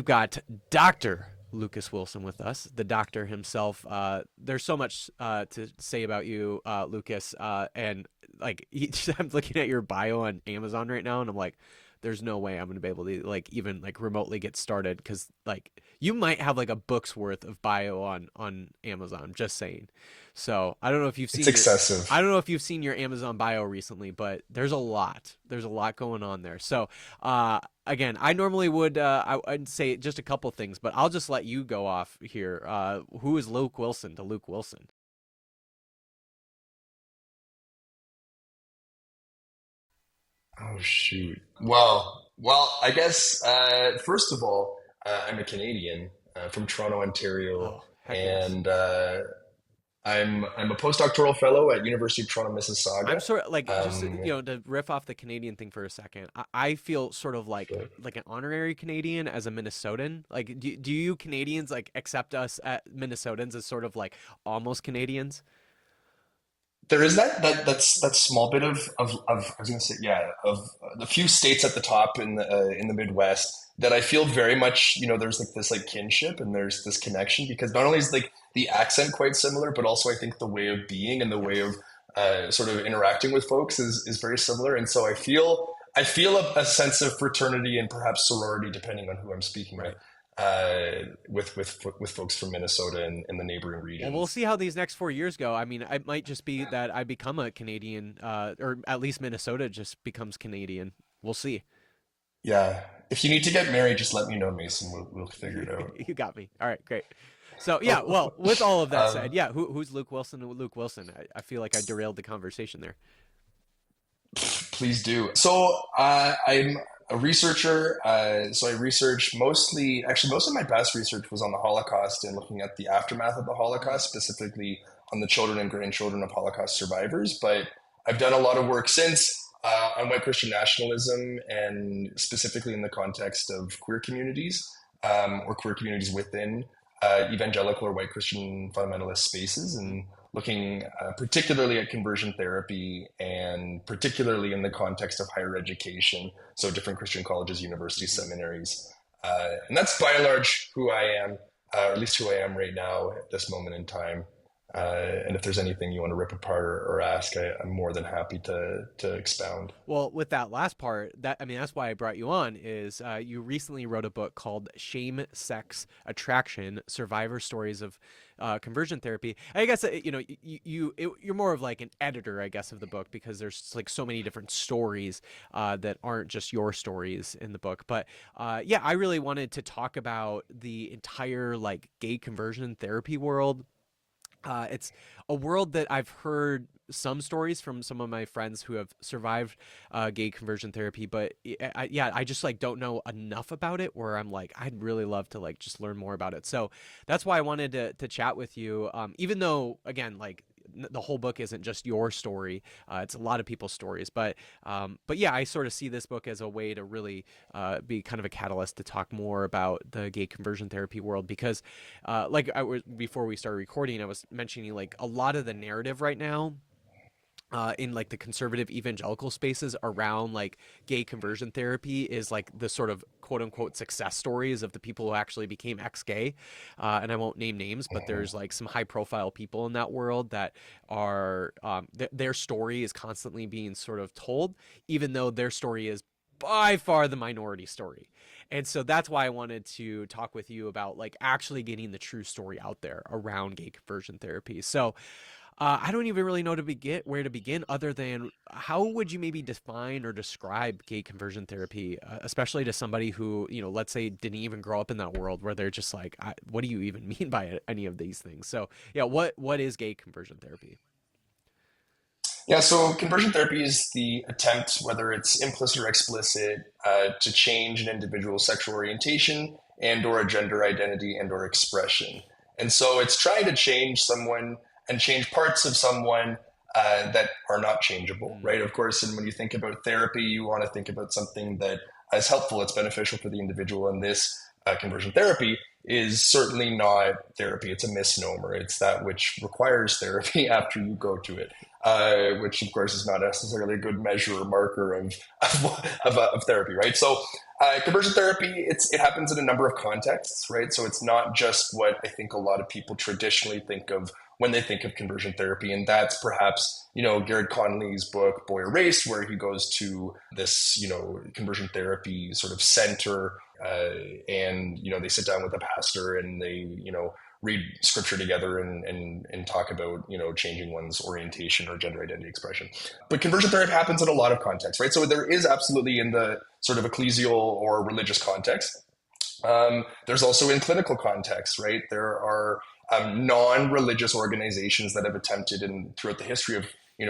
We've got Dr. Lucas Wilson with us, the doctor himself. There's so much to say about you, Lucas. And like, I'm looking at your bio on Amazon right now, and I'm like, there's no way I'm gonna be able to like even like remotely get started because like you might have like a book's worth of bio on Amazon. Just saying. So I don't know if you've It's seen your I excessive. don't know if you've seen your Amazon bio recently, but there's a lot. There's a lot going on there. So again, I normally would I'd say just a couple things, but I'll just let you go off here. Who is Luke Wilson to Luke Wilson? Oh shoot. Well, I guess first of all, I'm a Canadian from Toronto, Ontario, Oh, heck yes. and I'm a postdoctoral fellow at University of Toronto, I'm Mississauga. sort of like just Um, to riff off the Canadian thing for a second. I feel sort of sure. like an honorary Canadian as a Minnesotan. Like, do you Canadians like accept us at Minnesotans as sort of like almost Canadians? There is that small bit of I was gonna say yeah of the few states at the top in the Midwest that I feel very much there's like this like kinship and there's this connection because not only is like the accent quite similar but also I think the way of being and the way of Yes. sort of interacting with folks is very similar and so I feel a sense of fraternity and perhaps sorority depending on who I'm speaking with Right. with folks from Minnesota and the neighboring Well, we'll regions. see how these next 4 years go. I mean, it might just be that I become a Canadian, or at least Minnesota just becomes Canadian. We'll see. Yeah. If you need to get married, just let me know, Mason. We'll figure it out. You got me. All right, great. So yeah, well, Oh, with all of that um, said, yeah, who's Luke Wilson? Luke Wilson. I feel like I derailed the conversation there. please do. So I'm a researcher. So I research mostly, actually, most of my past research was on the Holocaust and looking at the aftermath of the Mm. Holocaust, specifically on the children and grandchildren of Holocaust survivors. But I've done a lot of work since on white Christian nationalism and specifically in the context of queer communities or queer communities within evangelical or white Christian fundamentalist spaces and looking particularly at conversion therapy and particularly in the context of higher education, so different Christian colleges, universities, Mm-hmm. seminaries. And that's by and large who I am, or at least who I am right now at this moment in time. And if there's anything you want to rip apart or ask, I'm more than happy to expound. Well, with that last part, that I mean, that's why I brought you on. Is you recently wrote a book called "Shame, Sex, Attraction: Survivor Stories of Conversion Therapy." I guess you're more of like an editor, I guess, of the book because there's like so many different stories that aren't just your stories in the book. But yeah, I really wanted to talk about the entire like gay conversion therapy world. It's a world that I've heard some stories from some of my friends who have survived gay conversion therapy, but yeah, I just like don't know enough about it. Where I'm like, I'd really love to like just learn more about it. So that's why I wanted to chat with you. Even though again, like the whole book isn't just your story; it's a lot of people's stories. But yeah, I sort of see this book as a way to really be kind of a catalyst to talk more about the gay conversion therapy world because like I was before we started recording, I was mentioning like a lot of the narrative right now in like the conservative evangelical spaces around like gay conversion therapy is like the sort of quote unquote success stories of the people who actually became ex-gay. And I won't name names, but there's like some high profile people in that world that are their story is constantly being sort of told, even though their story is by far the minority story. And so that's why I wanted to talk with you about like actually getting the true story out there around gay conversion therapy. So I don't even really know to begin where to begin, other than how would you maybe define or describe gay conversion therapy, especially to somebody who let's say didn't even grow up in that world, where they're just like, what do you even mean by any of these things? So yeah, what is gay conversion therapy? Yeah, so conversion therapy is the attempt, whether it's implicit or explicit, to change an individual's sexual orientation and or a gender identity and or expression. And so it's trying to change someone and change parts of someone that are not changeable, Mm, right? Of course, and when you think about therapy, you want to think about something that is helpful, it's beneficial for the individual. And this conversion therapy is certainly not therapy. It's a misnomer. It's that which requires therapy after you go to it. which of course is not necessarily a good measure or marker of therapy, right? So conversion therapy, it happens in a number of contexts, right? So it's not just what I think a lot of people traditionally think of when they think of conversion therapy. And that's perhaps, Garrett Conley's book, Boy Erased, where he goes to this, conversion therapy sort of center, and, they sit down with a pastor and they, read scripture together and talk about, changing one's orientation or gender identity expression. But conversion therapy happens in a lot of contexts, right? So there is absolutely in the sort of ecclesial or religious context. There's also in clinical contexts, right? There are non-religious organizations that have attempted, and throughout the history of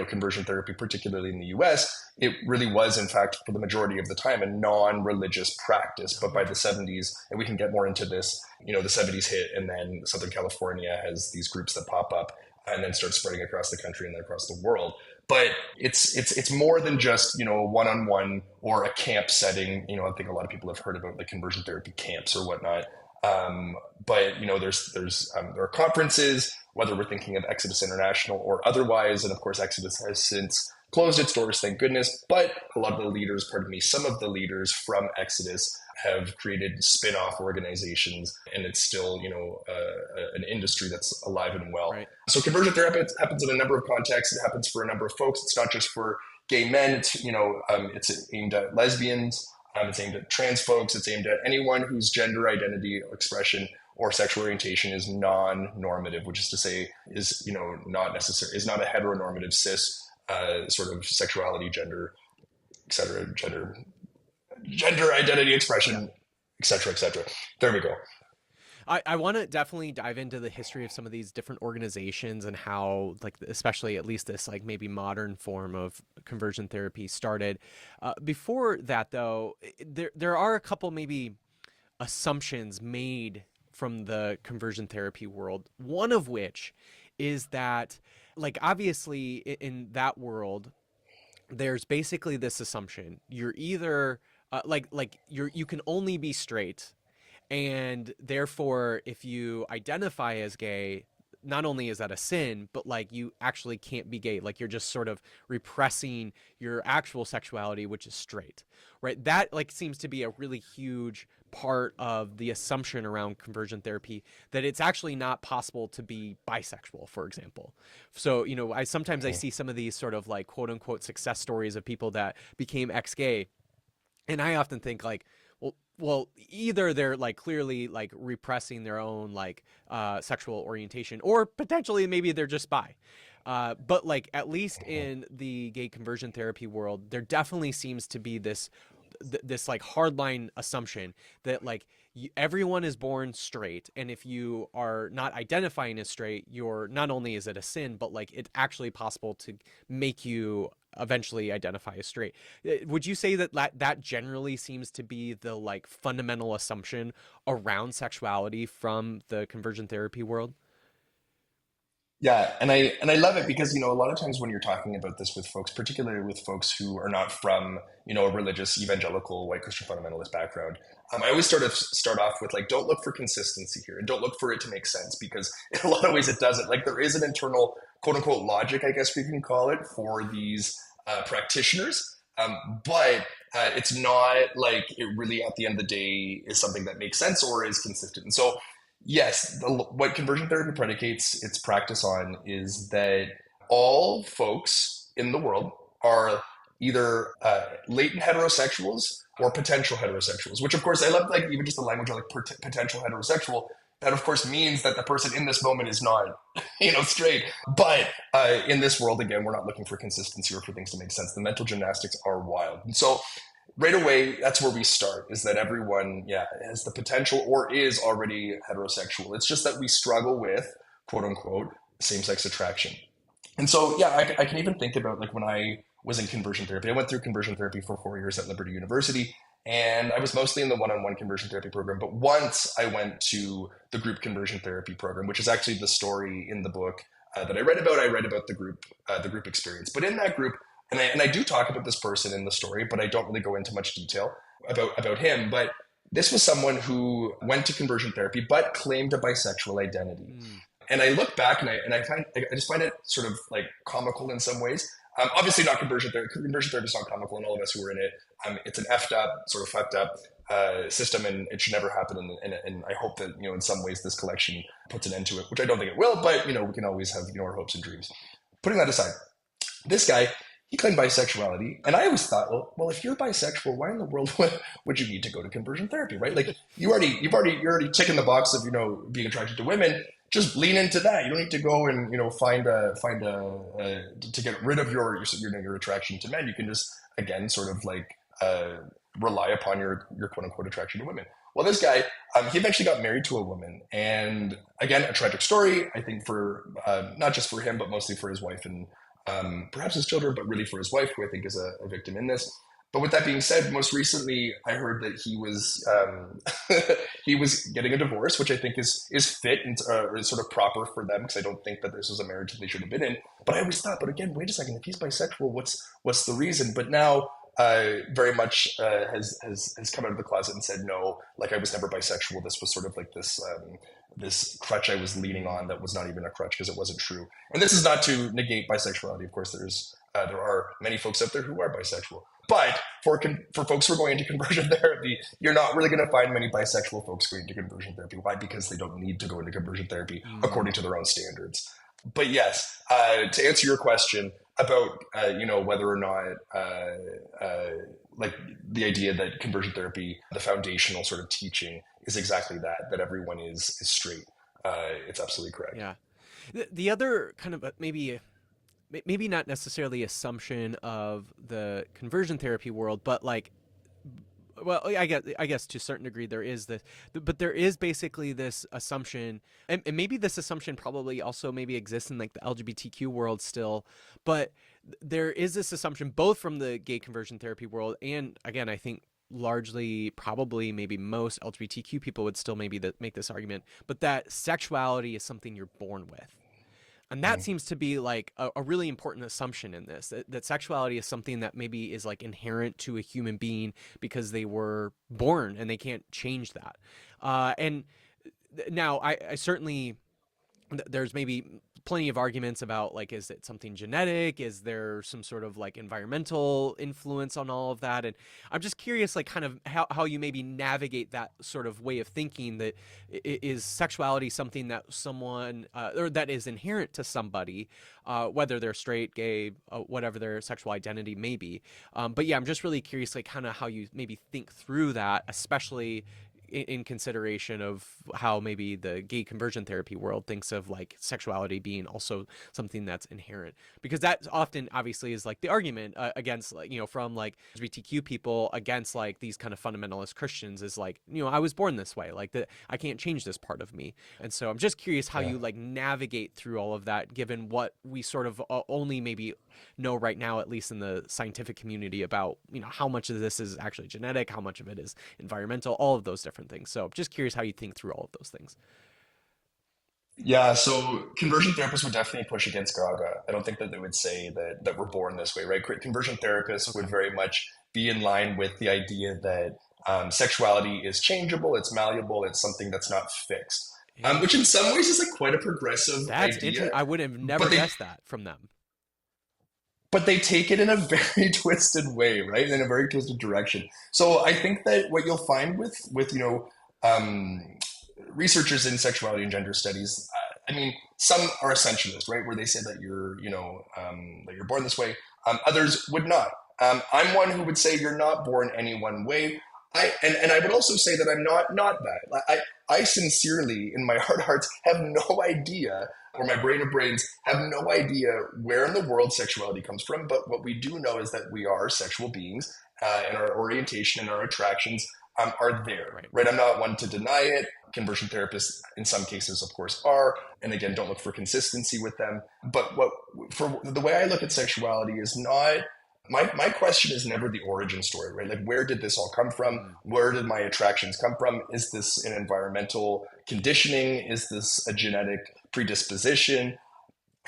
conversion therapy, particularly in the U.S., it really was, in fact, for the majority of the time, a non-religious practice. But by the 70s, and we can get more into this, the 70s hit, and then Southern California has these groups that pop up and then start spreading across the country and then across the world. But it's more than just one-on-one or a camp setting. I think a lot of people have heard about the conversion therapy camps or whatnot. But there are conferences, whether we're thinking of Exodus International or otherwise, and of course Exodus has since closed its doors, thank goodness. But a lot of the leaders, some of the leaders from Exodus have created spin-off organizations, and it's still an industry that's alive and well. Right. So conversion therapy happens in a number of contexts. It happens for a number of folks. It's not just for gay men. It's aimed at lesbians. It's aimed at trans folks. It's aimed at anyone whose gender identity expression or sexual orientation is non-normative, which is to say is not necessary, is not a heteronormative cis sort of sexuality, gender, etc., gender identity expression, etc., etc. There we go. I want to definitely dive into the history of some of these different organizations and how, like, especially at least this, like, maybe modern form of conversion therapy started. Before that, though, there are a couple maybe assumptions made from the conversion therapy world. One of which is that, like, obviously in that world, there's basically this assumption: you're either you can only be straight. And therefore, if you identify as gay, not only is that a sin, but like you actually can't be gay. Like you're just sort of repressing your actual sexuality, which is straight, right? That like seems to be a really huge part of the assumption around conversion therapy, that it's actually not possible to be bisexual, for example. So, I sometimes I see some of these sort of like quote unquote success stories of people that became ex-gay. And I often think like, well, either they're like clearly like repressing their own like sexual orientation, or potentially maybe they're just bi. But like at least in the gay conversion therapy world, there definitely seems to be this like hardline assumption that like everyone is born straight, and if you are not identifying as straight, you're not only is it a sin, but like it's actually possible to make you eventually identify as straight. Would you say that that generally seems to be the like fundamental assumption around sexuality from the conversion therapy world? Yeah, and I love it because a lot of times when you're talking about this with folks, particularly with folks who are not from a religious evangelical white Christian fundamentalist background, I always start off with like, don't look for consistency here, and don't look for it to make sense, because in a lot of ways it doesn't. Like there is an internal quote unquote logic, I guess we can call it, for these practitioners, but it's not like it really at the end of the day is something that makes sense or is consistent. And so yes, what conversion therapy predicates its practice on is that all folks in the world are either latent heterosexuals or potential heterosexuals, which of course I love, like even just the language of like potential heterosexual. That of course means that the person in this moment is not, straight. But in this world, again, we're not looking for consistency or for things to make sense. The mental gymnastics are wild. And so right away, that's where we start, is that everyone, has the potential or is already heterosexual. It's just that we struggle with, quote unquote, same-sex attraction. And so, I can even think about like when I was in conversion therapy. I went through conversion therapy for 4 years at Liberty University, and I was mostly in the one-on-one conversion therapy program. But once I went to the group conversion therapy program, which is actually the story in the book that I read about. I read about the group experience. But in that group, and I do talk about this person in the story, but I don't really go into much detail about him. But this was someone who went to conversion therapy, but claimed a bisexual identity. And I look back and I just find it sort of like comical in some ways. Obviously not conversion therapy. Conversion therapy is not comical, and all of us who are in it, it's an effed up, sort of fucked up system, and it should never happen. And I hope that, in some ways this collection puts an end to it, which I don't think it will, but, we can always have, our hopes and dreams. Putting that aside, this guy, he claimed bisexuality, and I always thought, well, if you're bisexual, why in the world would you need to go to conversion therapy, right? Like you're already ticking the box of being attracted to women. Just lean into that. You don't need to go and find a to get rid of your attraction to men. You can just, again, sort of like rely upon your quote unquote attraction to women. Well, this guy, he eventually got married to a woman, and again, a tragic story. I think for not just for him, but mostly for his wife and perhaps his children, but really for his wife, who I think is a victim in this. But with that being said, most recently I heard that he was he was getting a divorce, which I think is fit and sort of proper for them, because I don't think that this was a marriage that they should have been in. But I always thought, but again, wait a second, if he's bisexual, what's the reason? But now very much has come out of the closet and said, no, like I was never bisexual. This was sort of like this crutch I was leaning on that was not even a crutch, because it wasn't true. And this is not to negate bisexuality. Of course, there are many folks out there who are bisexual. But for folks who are going into conversion therapy, you're not really going to find many bisexual folks going into conversion therapy. Why? Because they don't need to go into conversion therapy according to their own standards. But yes, to answer your question about whether or not like the idea that conversion therapy, the foundational sort of teaching is exactly that everyone is straight. It's absolutely correct. Yeah. The other kind of maybe not necessarily assumption of the conversion therapy world, but like, well, I guess to a certain degree there is this, but there is basically this assumption, and maybe this assumption probably also maybe exists in like the LGBTQ world still, but there is this assumption both from the gay conversion therapy world, and again, I think largely probably maybe most LGBTQ people would still maybe make this argument, but that sexuality is something you're born with. And that seems to be like a really important assumption in this, that sexuality is something that maybe is like inherent to a human being because they were born and they can't change that. And now I certainly, there's maybe plenty of arguments about like, is it something genetic? Is there some sort of like environmental influence on all of that? And I'm just curious, like kind of how you maybe navigate that sort of way of thinking, that is sexuality something that someone or that is inherent to somebody, whether they're straight, gay, whatever their sexual identity may be. But yeah, I'm just really curious, like kind of how you maybe think through that, especially in consideration of how maybe the gay conversion therapy world thinks of like sexuality being also something that's inherent, because that often obviously is like the argument against, like, from like LGBTQ people against like these kind of fundamentalist Christians, is like, I was born this way, like that I can't change this part of me. And so I'm just curious how you like navigate through all of that, given what we sort of only maybe know right now, at least in the scientific community, about how much of this is actually genetic, how much of it is environmental, all of those different things. So just curious how you think through all of those things. Yeah, so conversion therapists would definitely push against Gaga. I don't think that they would say that we're born this way, right? Conversion therapists would very much be in line with the idea that sexuality is changeable, it's malleable, it's something that's not fixed, which in some ways is like quite a progressive That's idea. interesting. I would have never guessed that from them. But they take it in a very twisted way, right? In a very twisted direction. So I think that what you'll find with researchers in sexuality and gender studies, I mean, some are essentialist, right, where they say that you're born this way. Others would not. I'm one who would say you're not born any one way. And I would also say that I'm not that. I sincerely, in my heart of hearts, have no idea, or my brain of brains have no idea where in the world sexuality comes from. But what we do know is that we are sexual beings, and our orientation and our attractions are there, right? I'm not one to deny it. Conversion therapists, in some cases, of course, are, and again, don't look for consistency with them. But for the way I look at sexuality is not. My question is never the origin story, right? Like, where did this all come from? Where did my attractions come from? Is this an environmental conditioning? Is this a genetic predisposition?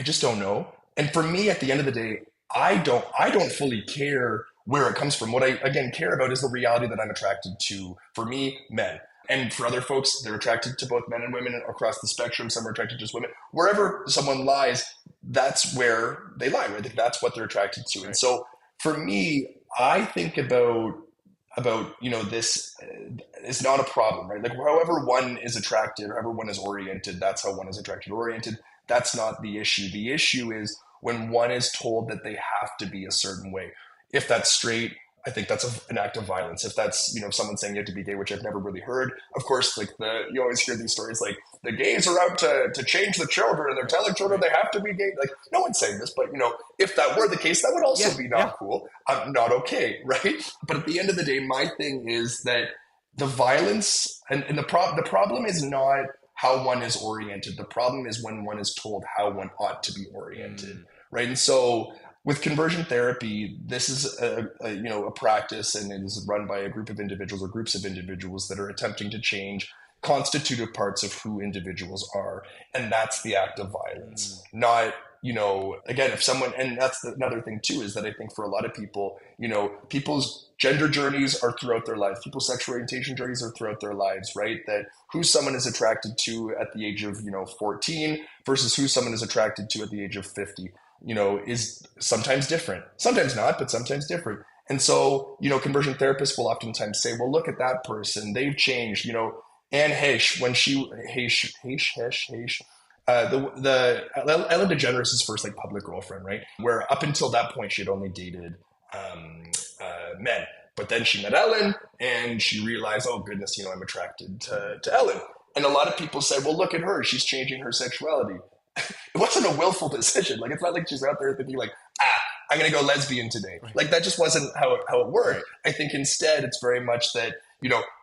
I just don't know. And for me, at the end of the day, I don't fully care where it comes from. What I, again, care about is the reality that I'm attracted to, for me, men. And for other folks, they're attracted to both men and women across the spectrum. Some are attracted to just women. Wherever someone lies, that's where they lie, right? That's what they're attracted to. And Right. so for me, I think about this is not a problem, right? Like however one is attracted, or however one is oriented, that's how one is attracted or oriented. That's not the issue. The issue is when one is told that they have to be a certain way. If that's straight, I think that's an act of violence. If that's someone saying you have to be gay, which I've never really heard. Of course, like you always hear these stories like the gays are out to change the children, and they're telling children Right. they have to be gay. Like no one's saying this, but if that were the case, that would Yeah. also be Yeah. not cool, not okay, right? But at the end of the day, my thing is that the violence and the problem is not how one is oriented. The problem is when one is told how one ought to be oriented, Mm. right? And so with conversion therapy, this is a practice, and it is run by a group of individuals or groups of individuals that are attempting to change constitutive parts of who individuals are, and that's the act of violence. Mm. Not again, if someone, and that's another thing too, is that I think for a lot of people, people's gender journeys are throughout their lives, people's sexual orientation journeys are throughout their lives, right? That who someone is attracted to at the age of 14 versus who someone is attracted to at the age of 50 is sometimes different, sometimes not, but sometimes different. And so, conversion therapists will oftentimes say, well, look at that person, they've changed. Anne Heche, when she Heche, the Ellen DeGeneres' first like public girlfriend, right? Where up until that point she had only dated men, but then she met Ellen and she realized, oh goodness, I'm attracted to Ellen. And a lot of people say, well, look at her, she's changing her sexuality. It wasn't a willful decision. Like it's not like she's out there thinking like, I'm gonna go lesbian today. Right. Like that just wasn't how it worked. Right. I think instead it's very much that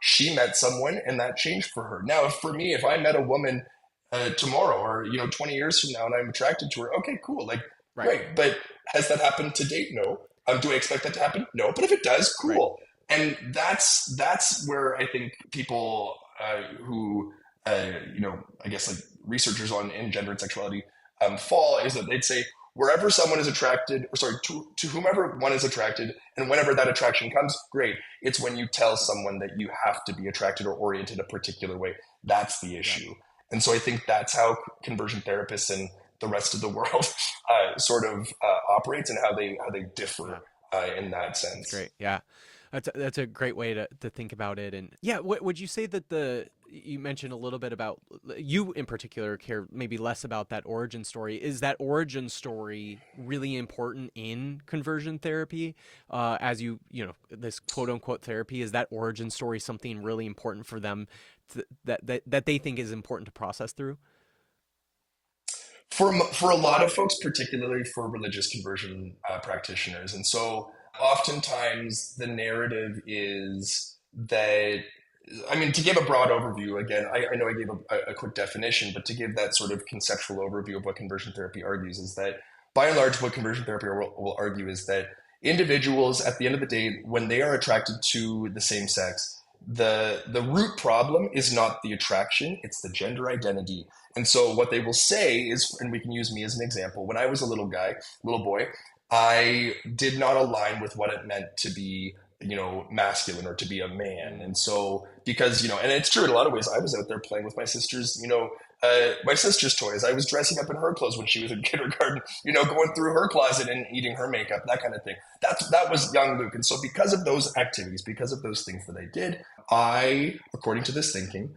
she met someone and that changed for her. Now, for me, if I met a woman tomorrow or 20 years from now and I'm attracted to her, okay, cool, like Right. great. But has that happened to date? No. Do I expect that to happen? No. But if it does, Right. cool. And that's where I think people who I guess like researchers in gender and sexuality fall, is that they'd say wherever someone is attracted, or sorry, to whomever one is attracted, and whenever that attraction comes, great. It's when you tell someone that you have to be attracted or oriented a particular way. That's the issue. Yeah. And so I think that's how conversion therapists and the rest of the world sort of operates, and how they differ in that sense. That's great. Yeah. That's a great way to think about it. And yeah, would you say that you mentioned a little bit about, you in particular care maybe less about that origin story. Is that origin story really important in conversion therapy? As this quote unquote therapy, is that origin story something really important for them that they think is important to process through? For a lot of folks, particularly for religious conversion practitioners. And so oftentimes the narrative is that, I mean, to give a broad overview, again, I know I gave a quick definition, but to give that sort of conceptual overview of what conversion therapy argues, is that by and large, what conversion therapy will argue is that individuals, at the end of the day, when they are attracted to the same sex, the root problem is not the attraction, it's the gender identity. And so what they will say is, and we can use me as an example, when I was a little boy, I did not align with what it meant to be masculine or to be a man. And so, because, and it's true in a lot of ways, I was out there playing with my sister's toys. I was dressing up in her clothes when she was in kindergarten, going through her closet and eating her makeup, that kind of thing. That was young Luke. And so because of those activities, because of those things that I did, I, according to this thinking,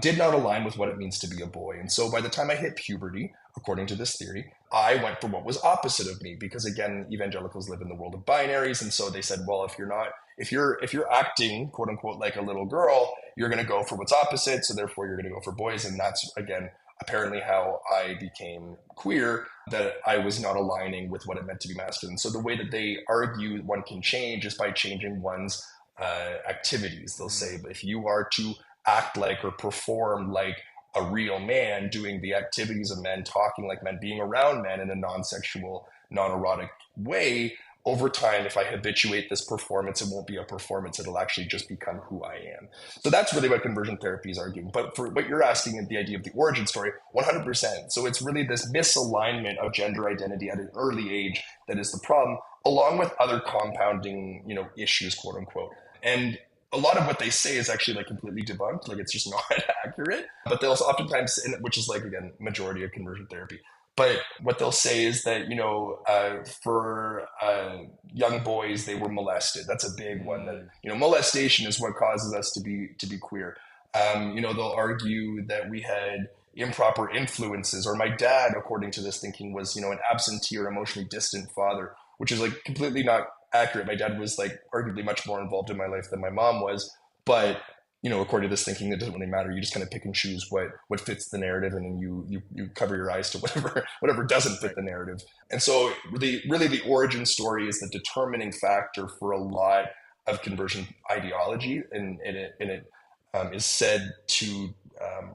did not align with what it means to be a boy. And so by the time I hit puberty, according to this theory, I went for what was opposite of me, because again, evangelicals live in the world of binaries. And so they said, well, if you're acting quote unquote like a little girl, you're going to go for what's opposite. So therefore you're going to go for boys. And that's, again, apparently how I became queer, that I was not aligning with what it meant to be masculine. So the way that they argue one can change is by changing one's activities. They'll say, if you are to act like or perform like a real man, doing the activities of men, talking like men, being around men in a non-sexual, non-erotic way, over time, if I habituate this performance, it won't be a performance. It'll actually just become who I am. So that's really what conversion therapy is arguing. But for what you're asking, in the idea of the origin story, 100%. So it's really this misalignment of gender identity at an early age that is the problem, along with other compounding, issues, quote unquote. And a lot of what they say is actually like completely debunked, like it's just not accurate. But they'll oftentimes, which is like again majority of conversion therapy. But what they'll say is that for young boys they were molested. That's a big one. That Mm, molestation is what causes us to be queer. They'll argue that we had improper influences, or my dad, according to this thinking, was an absentee or emotionally distant father, which is like completely not accurate. My dad was like arguably much more involved in my life than my mom was, but according to this thinking, it doesn't really matter. You just kind of pick and choose what fits the narrative, and then you cover your eyes to whatever doesn't fit right. the narrative. And so, really, the origin story is the determining factor for a lot of conversion ideology, and it is said to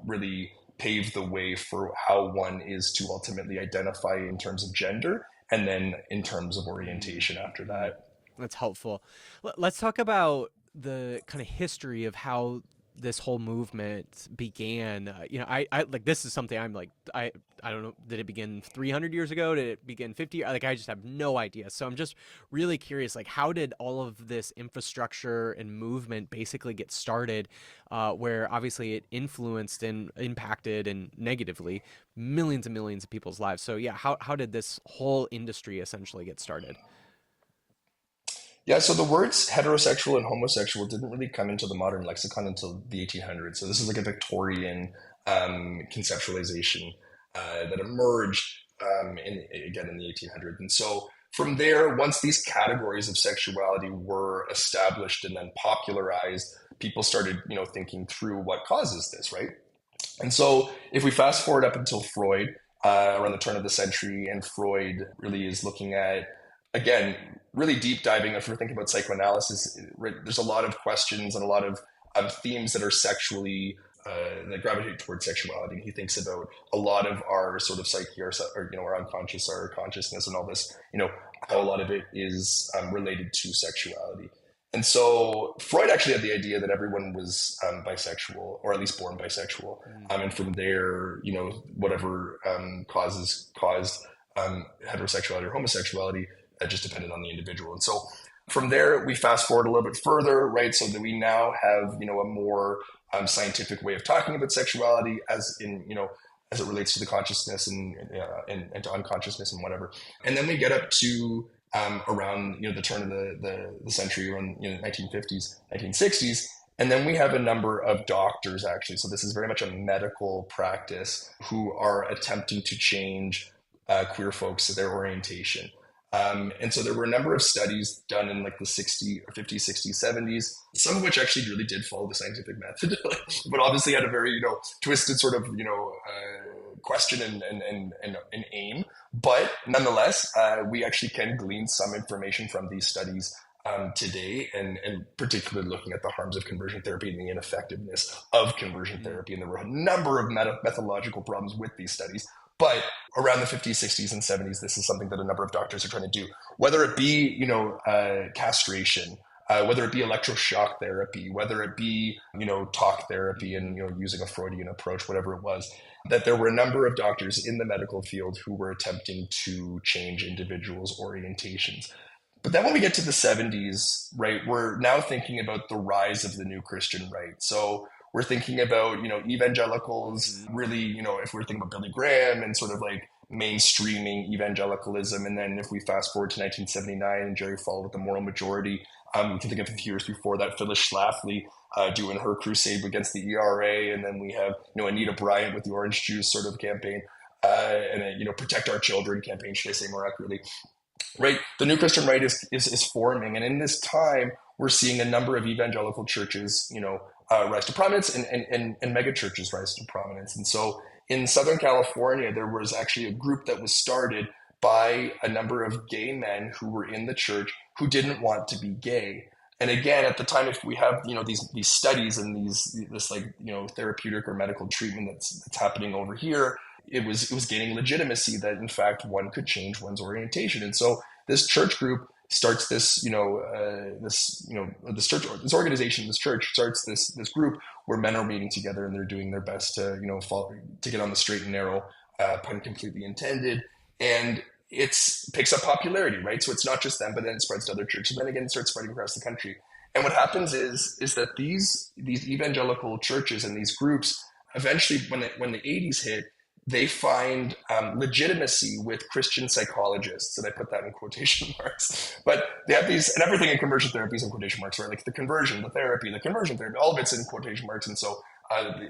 really pave the way for how one is to ultimately identify in terms of gender, and then in terms of Mm, orientation after mhm. that. That's helpful. Let's talk about the kind of history of how this whole movement began. I like this is something I'm like I don't know. Did it begin 300 years ago? Did it begin 50? Like I just have no idea. So I'm just really curious. Like how did all of this infrastructure and movement basically get started? Where obviously it influenced and impacted and negatively millions and millions of people's lives. So yeah, how did this whole industry essentially get started? Yeah, so the words heterosexual and homosexual didn't really come into the modern lexicon until the 1800s. So this is like a Victorian conceptualization that emerged again in the 1800s. And so from there, once these categories of sexuality were established and then popularized, people started, thinking through what causes this, right? And so, if we fast forward up until Freud, around the turn of the century, and Freud really is looking at, again, really deep diving. If we're thinking about psychoanalysis, there's a lot of questions and a lot of themes that are sexually, that gravitate towards sexuality. He thinks about a lot of our sort of psyche, our unconscious, our consciousness, and all this, how a lot of it is related to sexuality. And so Freud actually had the idea that everyone was bisexual, or at least born bisexual. Mm, And from there, whatever caused heterosexuality or homosexuality, just depended on the individual. And so from there, we fast forward a little bit further, right? So that we now have, a more scientific way of talking about sexuality, as it relates to the consciousness and to unconsciousness and whatever. And then we get up to around the turn of the century, around 1950s, 1960s, and then we have a number of doctors actually. So this is very much a medical practice who are attempting to change queer folks, their orientation. And so there were a number of studies done in like the 60s or 50s, 60s, 70s, some of which actually really did follow the scientific method, but obviously had a very, twisted sort of, question and aim. But nonetheless, we actually can glean some information from these studies today, and particularly looking at the harms of conversion therapy and the ineffectiveness of conversion mm, therapy. And there were a number of methodological problems with these studies. But around the 50s, 60s, and 70s, this is something that a number of doctors are trying to do, whether it be, castration, whether it be electroshock therapy, whether it be, talk therapy and, using a Freudian approach, whatever it was, that there were a number of doctors in the medical field who were attempting to change individuals' orientations. But then when we get to the 70s, right, we're now thinking about the rise of the new Christian right. So we're thinking about, evangelicals, mhm, really, if we're thinking about Billy Graham and sort of like mainstreaming evangelicalism. And then if we fast forward to 1979 and Jerry Falwell with the moral majority, we can think of a few years before that, Phyllis Schlafly doing her crusade against the ERA. And then we have, Anita Bryant with the Orange Juice sort of campaign. And then, Protect Our Children campaign, should I say more accurately, right? The new Christian right is forming. And in this time, we're seeing a number of evangelical churches, rise to prominence, and mega churches rise to prominence. And so in Southern California, there was actually a group that was started by a number of gay men who were in the church who didn't want to be gay. And again, at the time, if we have these studies and this like therapeutic or medical treatment that's happening over here, it was gaining legitimacy that in fact one could change one's orientation. And so this church group starts this organization, this church starts this group where men are meeting together and they're doing their best to to get on the straight and narrow, pun completely intended. And it's picks up popularity, right? So it's not just them, but then it spreads to other churches, and then again it starts spreading across the country. And what happens is that these evangelical churches and these groups eventually, when the 80s hit, they find legitimacy with Christian psychologists, and I put that in quotation marks. But they have these, and everything in conversion therapy is in quotation marks, right? Like the conversion, the conversion therapy, all of it's in quotation marks, and so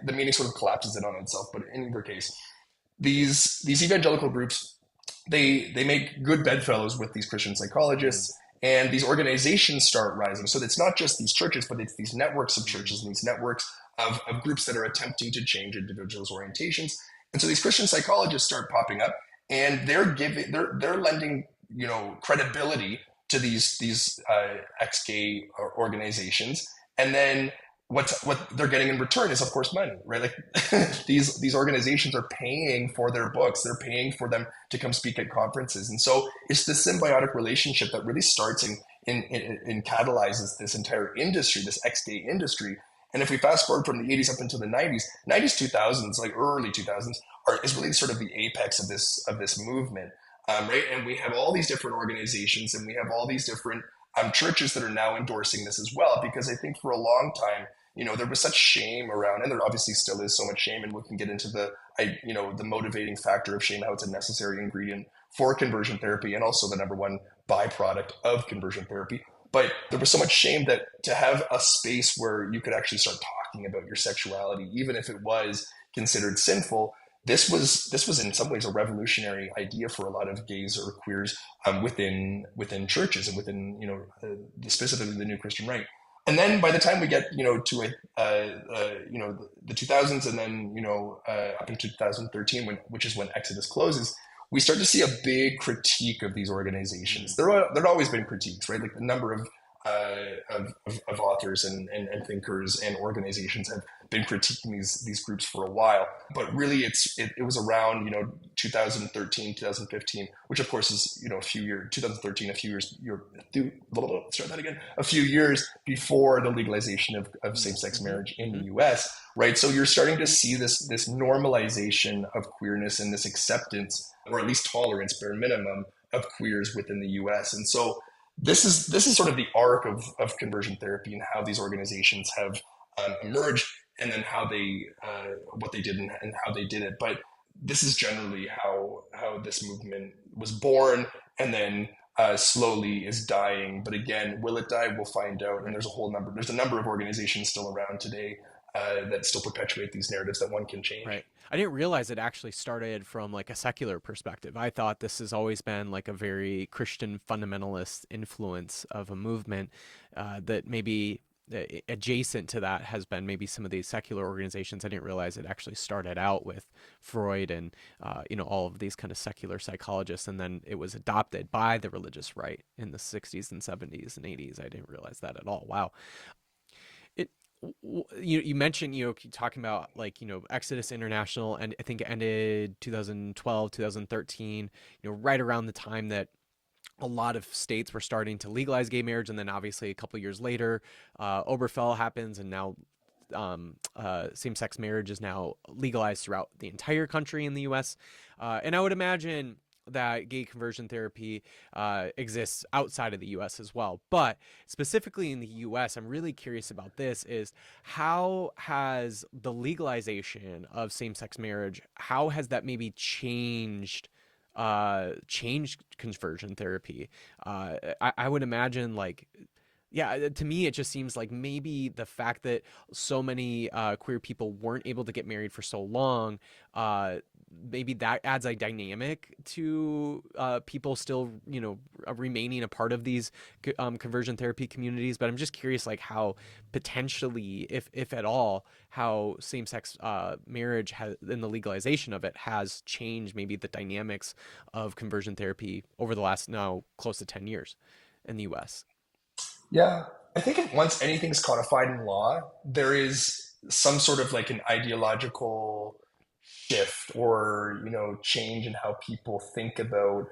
the meaning sort of collapses in on itself. But in either case, these evangelical groups, they make good bedfellows with these Christian Mm, psychologists, and these organizations start rising. So it's not just these churches, but it's these networks of mm, churches and these networks of groups that are attempting to change individuals' orientations. And so these Christian psychologists start popping up, and they're lending credibility to these ex-gay organizations, and then what they're getting in return is of course money, right? Like these organizations are paying for their books, they're paying for them to come speak at conferences, and so it's this symbiotic relationship that really starts in catalyzes this entire industry, this ex-gay industry. And if we fast forward from the 80s up into the 90s 2000s, like early 2000s, is really sort of the apex of this movement, right? And we have all these different organizations, and we have all these different churches that are now endorsing this as well, because I think for a long time, there was such shame around, and there obviously still is so much shame, and we can get into the motivating factor of shame, how it's a necessary ingredient for conversion therapy, and also the number one byproduct of conversion therapy. But there was so much shame that to have a space where you could actually start talking about your sexuality, even if it was considered sinful, this was in some ways a revolutionary idea for a lot of gays or queers within churches and within specifically the New Christian Right. And then by the time we get to the 2000s, and then up into 2013, which is when Exodus closes, we start to see a big critique of these mm. organizations. There'd always been critiques, right? Like the number of authors and thinkers and organizations have been critiquing these groups for a while, but really it was around 2013, 2015, which of course is a few years, 2013, a few years, start that again, a few years before the legalization of Mm, same-sex mhm, marriage in the mhm, US, right? So you're starting to see this normalization of queerness and this acceptance, or at least tolerance, bare minimum, of queers within the US. And so this is sort of the arc of conversion therapy and how these organizations have emerged, and then how they what they did, and how they did it. But this is generally how this movement was born, and then slowly is dying. But again, will it die? We'll find out. And right. there's a number of organizations still around today that still perpetuate these narratives that one can change. Right. I didn't realize it actually started from like a secular perspective. I thought this has always been like a very Christian fundamentalist influence of a movement that maybe adjacent to that has been maybe some of these secular organizations. I didn't realize it actually started out with Freud and all of these kind of secular psychologists, and then it was adopted by the religious right in the 60s and 70s and 80s. I didn't realize that at all. Wow. It you mentioned talking about like Exodus International, and I think it ended 2012 2013, right around the time that a lot of states were starting to legalize gay marriage, and then obviously a couple years later Oberfell happens, and now same-sex marriage is now legalized throughout the entire country in the US. And I would imagine that gay conversion therapy exists outside of the US as well. But specifically in the US, I'm really curious about this is how has the legalization of same-sex marriage, how has that maybe changed conversion therapy? I would imagine like yeah, to me, it just seems like maybe the fact that so many queer people weren't able to get married for so long, uh, maybe that adds a dynamic to people still, remaining a part of these conversion therapy communities. But I'm just curious, like how potentially, if at all, how same-sex marriage has, and the legalization of it has changed maybe the dynamics of conversion therapy over the last now close to 10 years in the U.S. Yeah, I think once anything's codified in law, there is some sort of like an ideological shift, or change in how people think about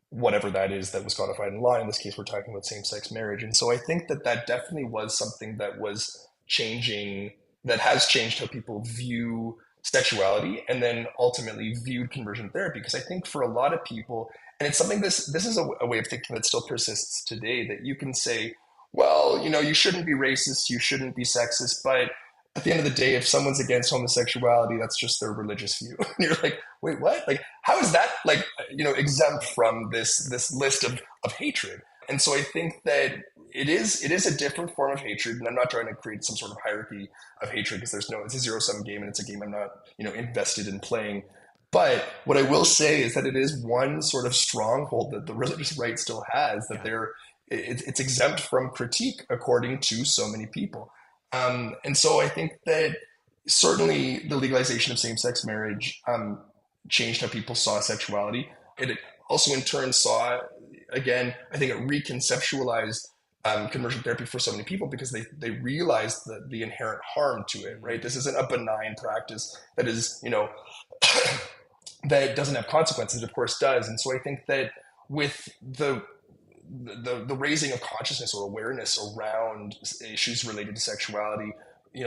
whatever that is that was codified in law. In this case, we're talking about same-sex marriage. And so I think that definitely was something that was changing, that has changed how people view sexuality, and then ultimately viewed conversion therapy. Because I think for a lot of people, and it's something, this is a way of thinking that still persists today, that you can say, well, you shouldn't be racist, you shouldn't be sexist, but at the end of the day, if someone's against homosexuality, that's just their religious view. And you're like, wait, what? Like, how is that like, exempt from this list of hatred? And so I think that it is a different form of hatred, and I'm not trying to create some sort of hierarchy of hatred because it's a zero sum game and it's a game I'm not invested in playing. But what I will say is that it is one sort of stronghold that the religious right still has, that Yeah. it's exempt from critique according to so many people. And so I think that certainly the legalization of same-sex marriage changed how people saw sexuality. It also in turn saw, again, I think it reconceptualized conversion therapy for so many people because they realized the inherent harm to it, right? This isn't a benign practice that is, that doesn't have consequences. It of course does. And so I think that with the raising of consciousness or awareness around issues related to sexuality,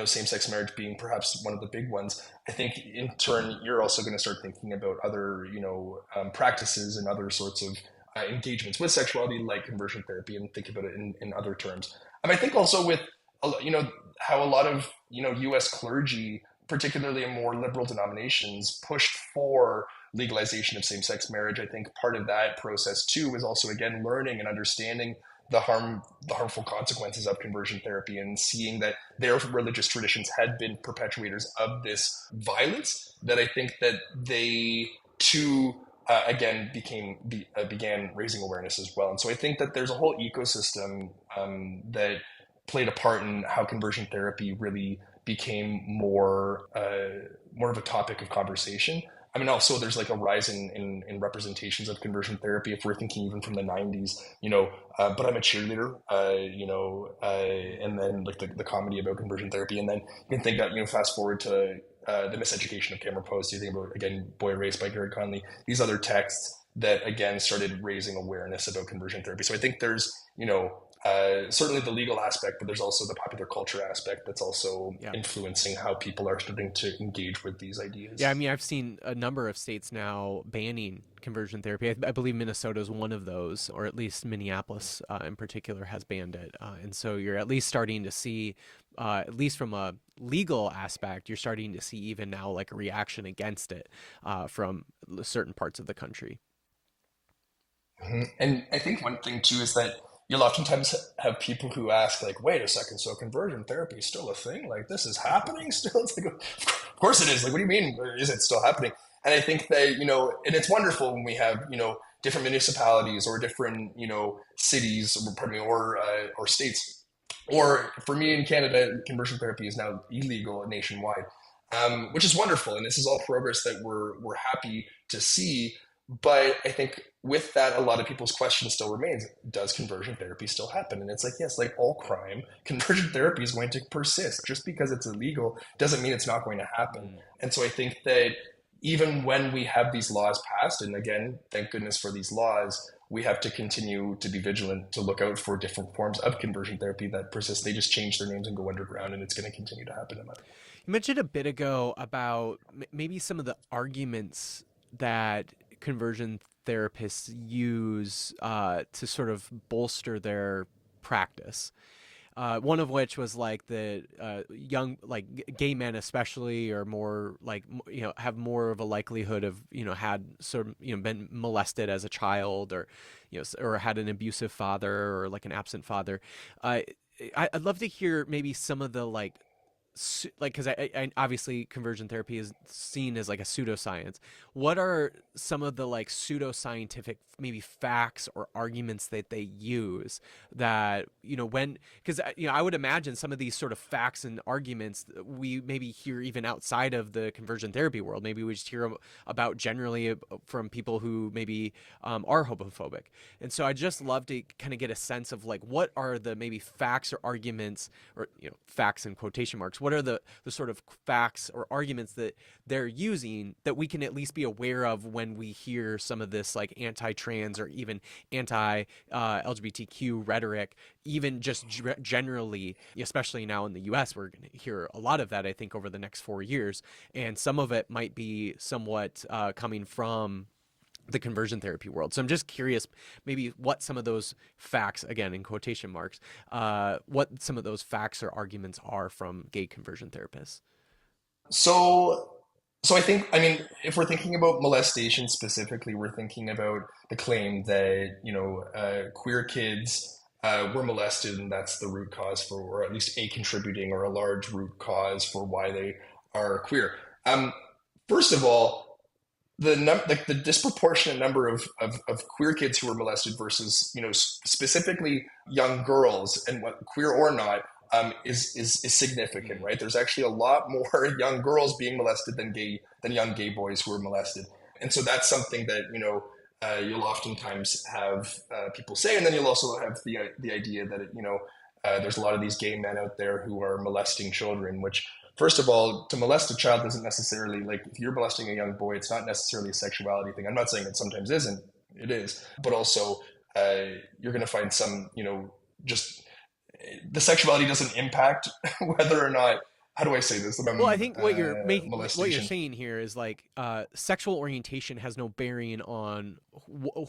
same-sex marriage being perhaps one of the big ones, I think in turn you're also going to start thinking about other practices and other sorts of engagements with sexuality like conversion therapy and think about it in other terms. I think also with how a lot of U.S. clergy, particularly in more liberal denominations, pushed for legalization of same-sex marriage. I think part of that process too is also again learning and understanding the harmful consequences of conversion therapy and seeing that their religious traditions had been perpetuators of this violence. That I think that they too again began raising awareness as well. And so I think that there's a whole ecosystem that played a part in how conversion therapy really became more of a topic of conversation. Also there's like a rise in representations of conversion therapy. If we're thinking even from the '90s, but I'm a cheerleader, and then like the comedy about conversion therapy, and then you can think that fast forward to the Miseducation of Cameron Post. You think about again Boy Race by Gary Conley. These other texts that again started raising awareness about conversion therapy. So I think there's certainly the legal aspect, but there's also the popular culture aspect that's also Yeah. influencing how people are starting to engage with these Yeah, I ideas. mean, I've seen a number of states now banning conversion therapy. I believe Minnesota is one of those, or at least Minneapolis in particular has banned it. And so you're at least starting to see, at least from a legal aspect, you're starting to see even now like a reaction against it from certain parts of the country. Mhm. And I think one thing too is that you'll oftentimes have people who ask, like, wait a second, so conversion therapy is still a thing? Like, this is happening still? It's like, of course it is. Like, what do you mean? Is it still happening? And I think that, and it's wonderful when we have, different municipalities or different, cities, or, pardon me, or states. Or for me in Canada, conversion therapy is now illegal nationwide, which is wonderful. And this is all progress that we're happy to see. But I think with that, a lot of people's question still remains: does conversion therapy still happen? And it's like, yes, like all crime, conversion therapy is going to persist. Just because it's illegal doesn't mean it's not going to happen. Mm. And so I think that even when we have these laws passed, and again, thank goodness for these laws, we have to continue to be vigilant to look out for different forms of conversion therapy that persist. They just change their names and go underground, and it's going to continue to happen in my opinion. You mentioned a bit ago about maybe some of the arguments that conversion therapists use to sort of bolster their practice. One of which was like the young, like gay men especially, are more like have more of a likelihood of had sort of been molested as a child, or or had an abusive father or like an absent father. Uh, I'd love to hear maybe some of the like because I obviously conversion therapy is seen as like a pseudoscience. What are some of the like pseudoscientific maybe facts or arguments that they use that when because I would imagine some of these sort of facts and arguments we maybe hear even outside of the conversion therapy world. Maybe we just hear about generally from people who maybe are homophobic. And so I just love to kind of get a sense of like what are the maybe facts or arguments, or facts in quotation marks, what are the sort of facts or arguments that they're using that we can at least be aware of when we hear some of this like anti-trans or even anti LGBTQ rhetoric, even just generally, especially now in the US. We're going to hear a lot of that, I think, over the next 4 years. And some of it might be somewhat coming from the conversion therapy world. So I'm just curious, maybe what some of those facts, again in quotation marks, what some of those facts or arguments are from gay conversion therapists. So, so I think, I mean, if we're thinking about molestation specifically, we're thinking about the claim that, queer kids were molested, and that's the root cause for, or at least a contributing or a large root cause for why they are queer. Um, First of all, the disproportionate number of queer kids who were molested versus specifically young girls, and what queer or not, is significant, Mm. right? There's actually a lot more young girls being molested than young gay boys who are molested, and so that's something that you'll oftentimes have people say, and then you'll also have the idea that there's a lot of these gay men out there who are molesting children, which, first of all, to molest a child doesn't necessarily, like, if you're molesting a young boy, it's not necessarily a sexuality thing. I'm not saying it sometimes isn't, it is, but also you're going to find some, just the sexuality doesn't impact whether or not, how do I say this, Well, I think what you're molestation. saying here is like sexual orientation has no bearing on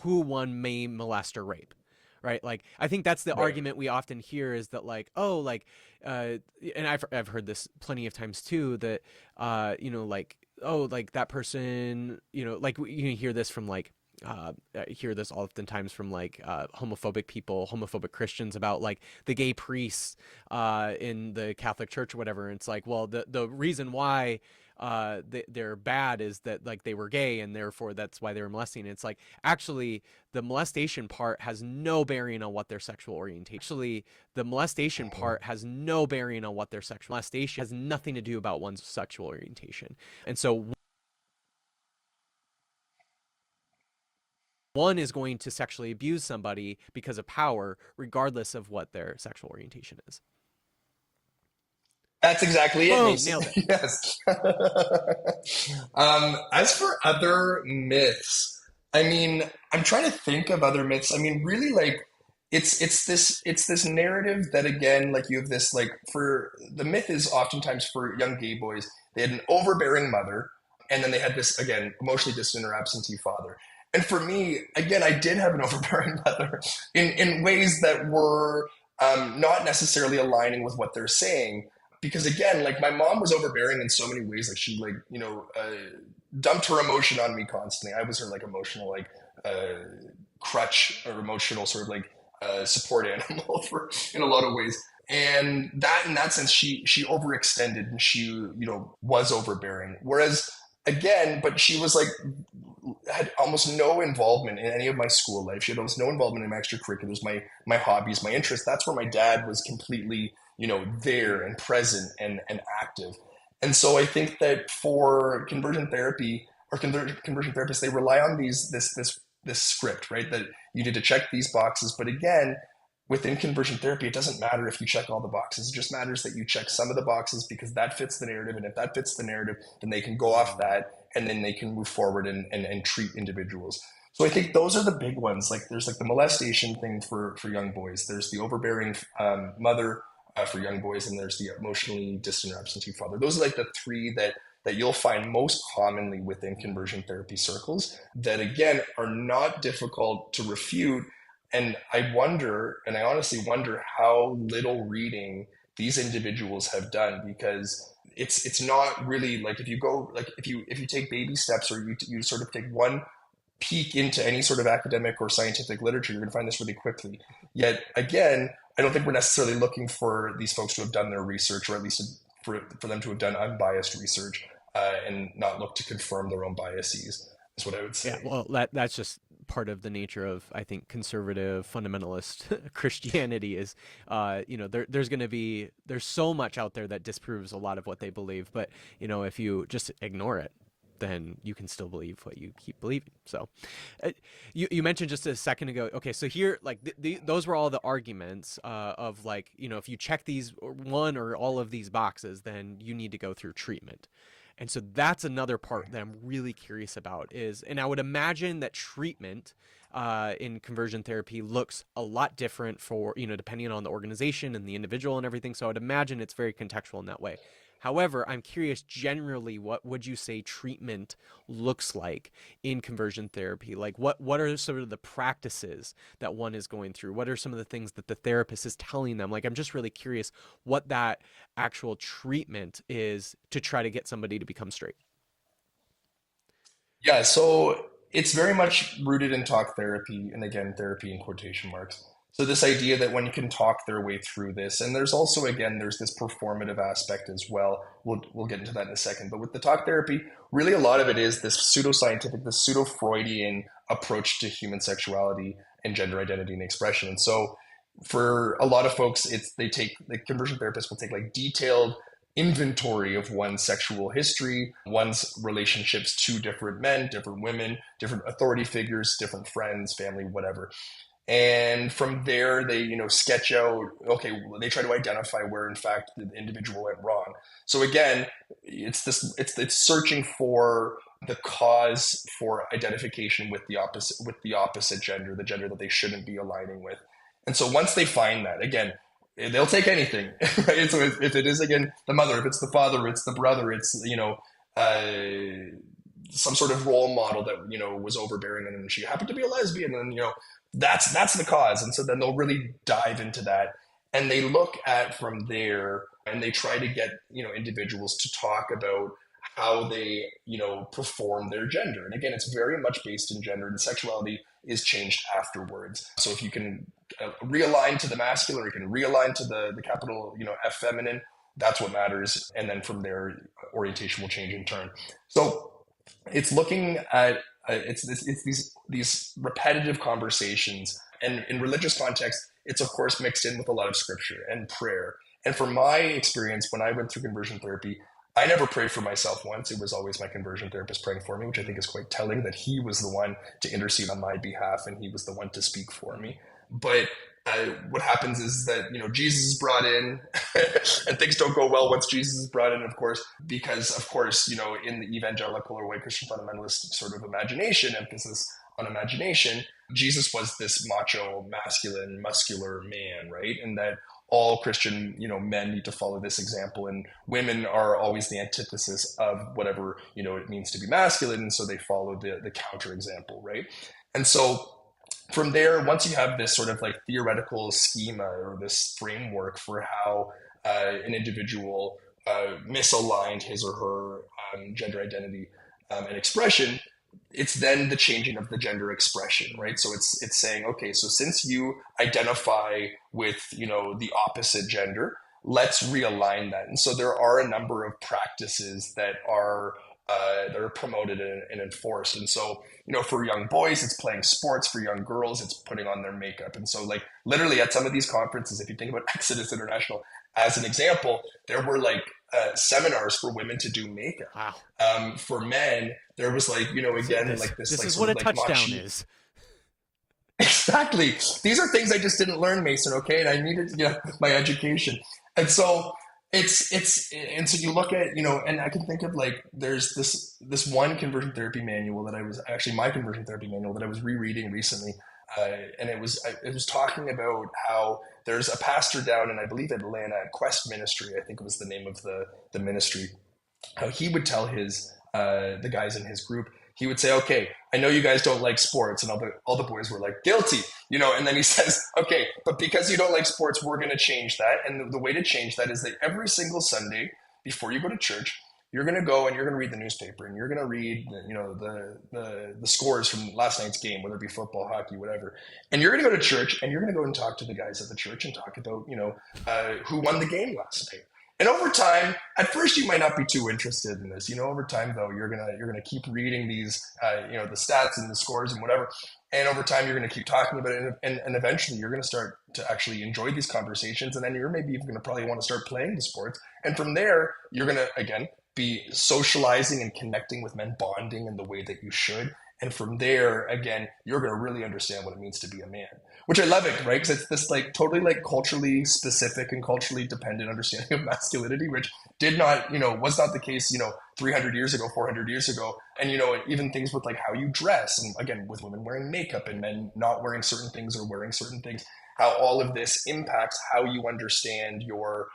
who one may molest or rape, right? Like I think that's the Right. argument we often hear is that like oh like uh, and I've heard this plenty of times too that like oh like that person like you hear this from like I hear this oftentimes from like homophobic people, homophobic Christians about like the gay priests in the Catholic Church or whatever. And it's like, well, the reason why they're bad is that like they were gay and therefore that's why they were molesting. It's like actually the molestation part has no bearing on what their sexual orientation. Actually, the molestation part has no bearing on what their sexual molestation has nothing to do about one's sexual orientation. And so one is going to sexually abuse somebody because of power, regardless of what their sexual orientation is. That's exactly it, Boom, Mason. nailed it. Yes. As for other myths, I mean, I'm trying to think of other myths. I mean, really, like, it's this narrative that, again, like, you have this, like, for the myth is oftentimes for young gay boys, they had an overbearing mother, and then they had this, again, emotionally distant or absentee father. And for me, again, I did have an overbearing mother in ways that were not necessarily aligning with what they're saying, because, again, like, my mom was overbearing in so many ways. Like, she, like, dumped her emotion on me constantly. I was her, like, emotional, like, crutch, or emotional sort of, like, support animal for in a lot of ways. And that, in that sense, she overextended, and she was overbearing. Whereas, again, but she was like, had almost no involvement in any of my school life. She had almost no involvement in my extracurriculars, my hobbies, my interests. That's where my dad was completely, there Mm. and present and active. And so I think that for conversion therapy, or conversion therapists, they rely on this script, right? That you need to check these boxes. But again, within conversion therapy, it doesn't matter if you check all the boxes. It just matters that you check some of the boxes, because that fits the narrative. And if that fits the narrative, then they can go off Mm. that, and then they can move forward and treat individuals. So I think those are the big ones. Like, there's, like, the molestation thing for young boys. There's the overbearing mother for young boys, and there's the emotionally distant or absentee father. Those are, like, the three that you'll find most commonly within conversion therapy circles, that, again, are not difficult to refute. And I wonder, and I honestly wonder, how little reading these individuals have done, because it's not really, like, if you go, like, if you take baby steps, or you sort of take one peek into any sort of academic or scientific literature, you're going to find this really quickly. Yet again, I don't think we're necessarily looking for these folks to have done their research, or at least for them to have done unbiased research, and not look to confirm their own biases, is what I would Yeah, say. well, that's just part of the nature of I think conservative fundamentalist Christianity is, there's going to be there's so much out there that disproves a lot of what they believe, but if you just ignore it, then you can still believe what you keep believing. So, you mentioned just a second ago. Okay, so here, like those were all the arguments of like if you check these one or all of these boxes, then you need to go through treatment. And so that's another part that I'm really curious about is, and I would imagine that treatment in conversion therapy looks a lot different for, depending on the organization and the individual and everything. So I would imagine it's very contextual in that way. However, I'm curious generally, what would you say treatment looks like in conversion therapy? Like what are sort of the practices that one is going through? What are some of the things that the therapist is telling them? Like I'm just really curious what that actual treatment is to try to get somebody to become straight. Yeah, so it's very much rooted in talk therapy, and again, therapy in quotation marks. So this idea that one can talk their way through this, and there's also again there's this performative aspect as well. We'll get into that in a second. But with the talk therapy, really a lot of it is this pseudoscientific, this pseudo Freudian approach to human sexuality and gender identity and expression. And so for a lot of folks, it's they take the conversion therapists will take like detailed inventory of one's sexual history, one's relationships to different men, different women, different authority figures, different friends, family, whatever. And from there, they sketch out. Okay, they try to identify where, in fact, the individual went wrong. So again, it's searching for the cause for identification with the opposite gender, the gender that they shouldn't be aligning with. And so once they find that, again, they'll take anything, right? So if it is again the mother, if it's the father, it's the brother, it's some sort of role model that was overbearing, and she happened to be a lesbian, and that's the cause. And so then they'll really dive into that, and they look at from there, and they try to get individuals to talk about how they perform their gender. And again, it's very much based in gender, and sexuality is changed afterwards. So if you can realign to the masculine, or you can realign to the capital F feminine, that's what matters. And then from there, orientation will change in turn. So it's looking at it's these repetitive conversations, and in religious context, it's of course mixed in with a lot of scripture and prayer. And from my experience, when I went through conversion therapy, I never prayed for myself once. It was always my conversion therapist praying for me, which I think is quite telling that he was the one to intercede on my behalf, and he was the one to speak for me. But what happens is that Jesus is brought in, and things don't go well once Jesus is brought in, of course, because of course in the evangelical or white Christian fundamentalist sort of imagination, emphasis on imagination, Jesus was this macho, masculine, muscular man, right? And that all Christian men need to follow this example, and women are always the antithesis of whatever it means to be masculine, and so they follow the counter example, right? And so from there, once you have this sort of like theoretical schema or this framework for how an individual misaligned his or her gender identity and expression, it's then the changing of the gender expression, right? So it's saying, okay, so since you identify with the opposite gender, let's realign that. And so there are a number of practices that are promoted and enforced. And so, for young boys, it's playing sports. For young girls, it's putting on their makeup. And so, like, literally at some of these conferences, if you think about Exodus International as an example, there were like seminars for women to do makeup. Wow. For men, there was like, again, This, like this, this like is sort what a of like touchdown machi. is. Exactly. These are things I just didn't learn, Mason. Okay, and I needed my education, and so and so you look at and I can think of like there's this one conversion therapy manual that I was actually my conversion therapy manual that I was rereading recently, and it was talking about how there's a pastor down in I believe Atlanta at Quest Ministry, I think it was the name of the ministry, how he would tell his the guys in his group, he would say, okay, I know you guys don't like sports, and all the boys were like guilty, and then he says, okay, but because you don't like sports, we're going to change that. And the way to change that is that every single Sunday before you go to church, you're going to go and you're going to read the newspaper, and you're going to read the scores from last night's game, whether it be football, hockey, whatever, and you're going to go to church, and you're going to go and talk to the guys at the church and talk about who won the game last night. And over time, at first you might not be too interested in this. Over time though, you're gonna keep reading these, the stats and the scores and whatever. And over time, you're gonna keep talking about it, and eventually you're gonna start to actually enjoy these conversations. And then you're maybe even gonna probably want to start playing the sports. And from there, you're gonna again be socializing and connecting with men, bonding in the way that you should. And from there, again, you're going to really understand what it means to be a man, which I love it, right? Because it's this like totally like culturally specific and culturally dependent understanding of masculinity, which did not, was not the case, 300 years ago, 400 years ago. And, even things with like how you dress, and again, with women wearing makeup and men not wearing certain things or wearing certain things, how all of this impacts how you understand your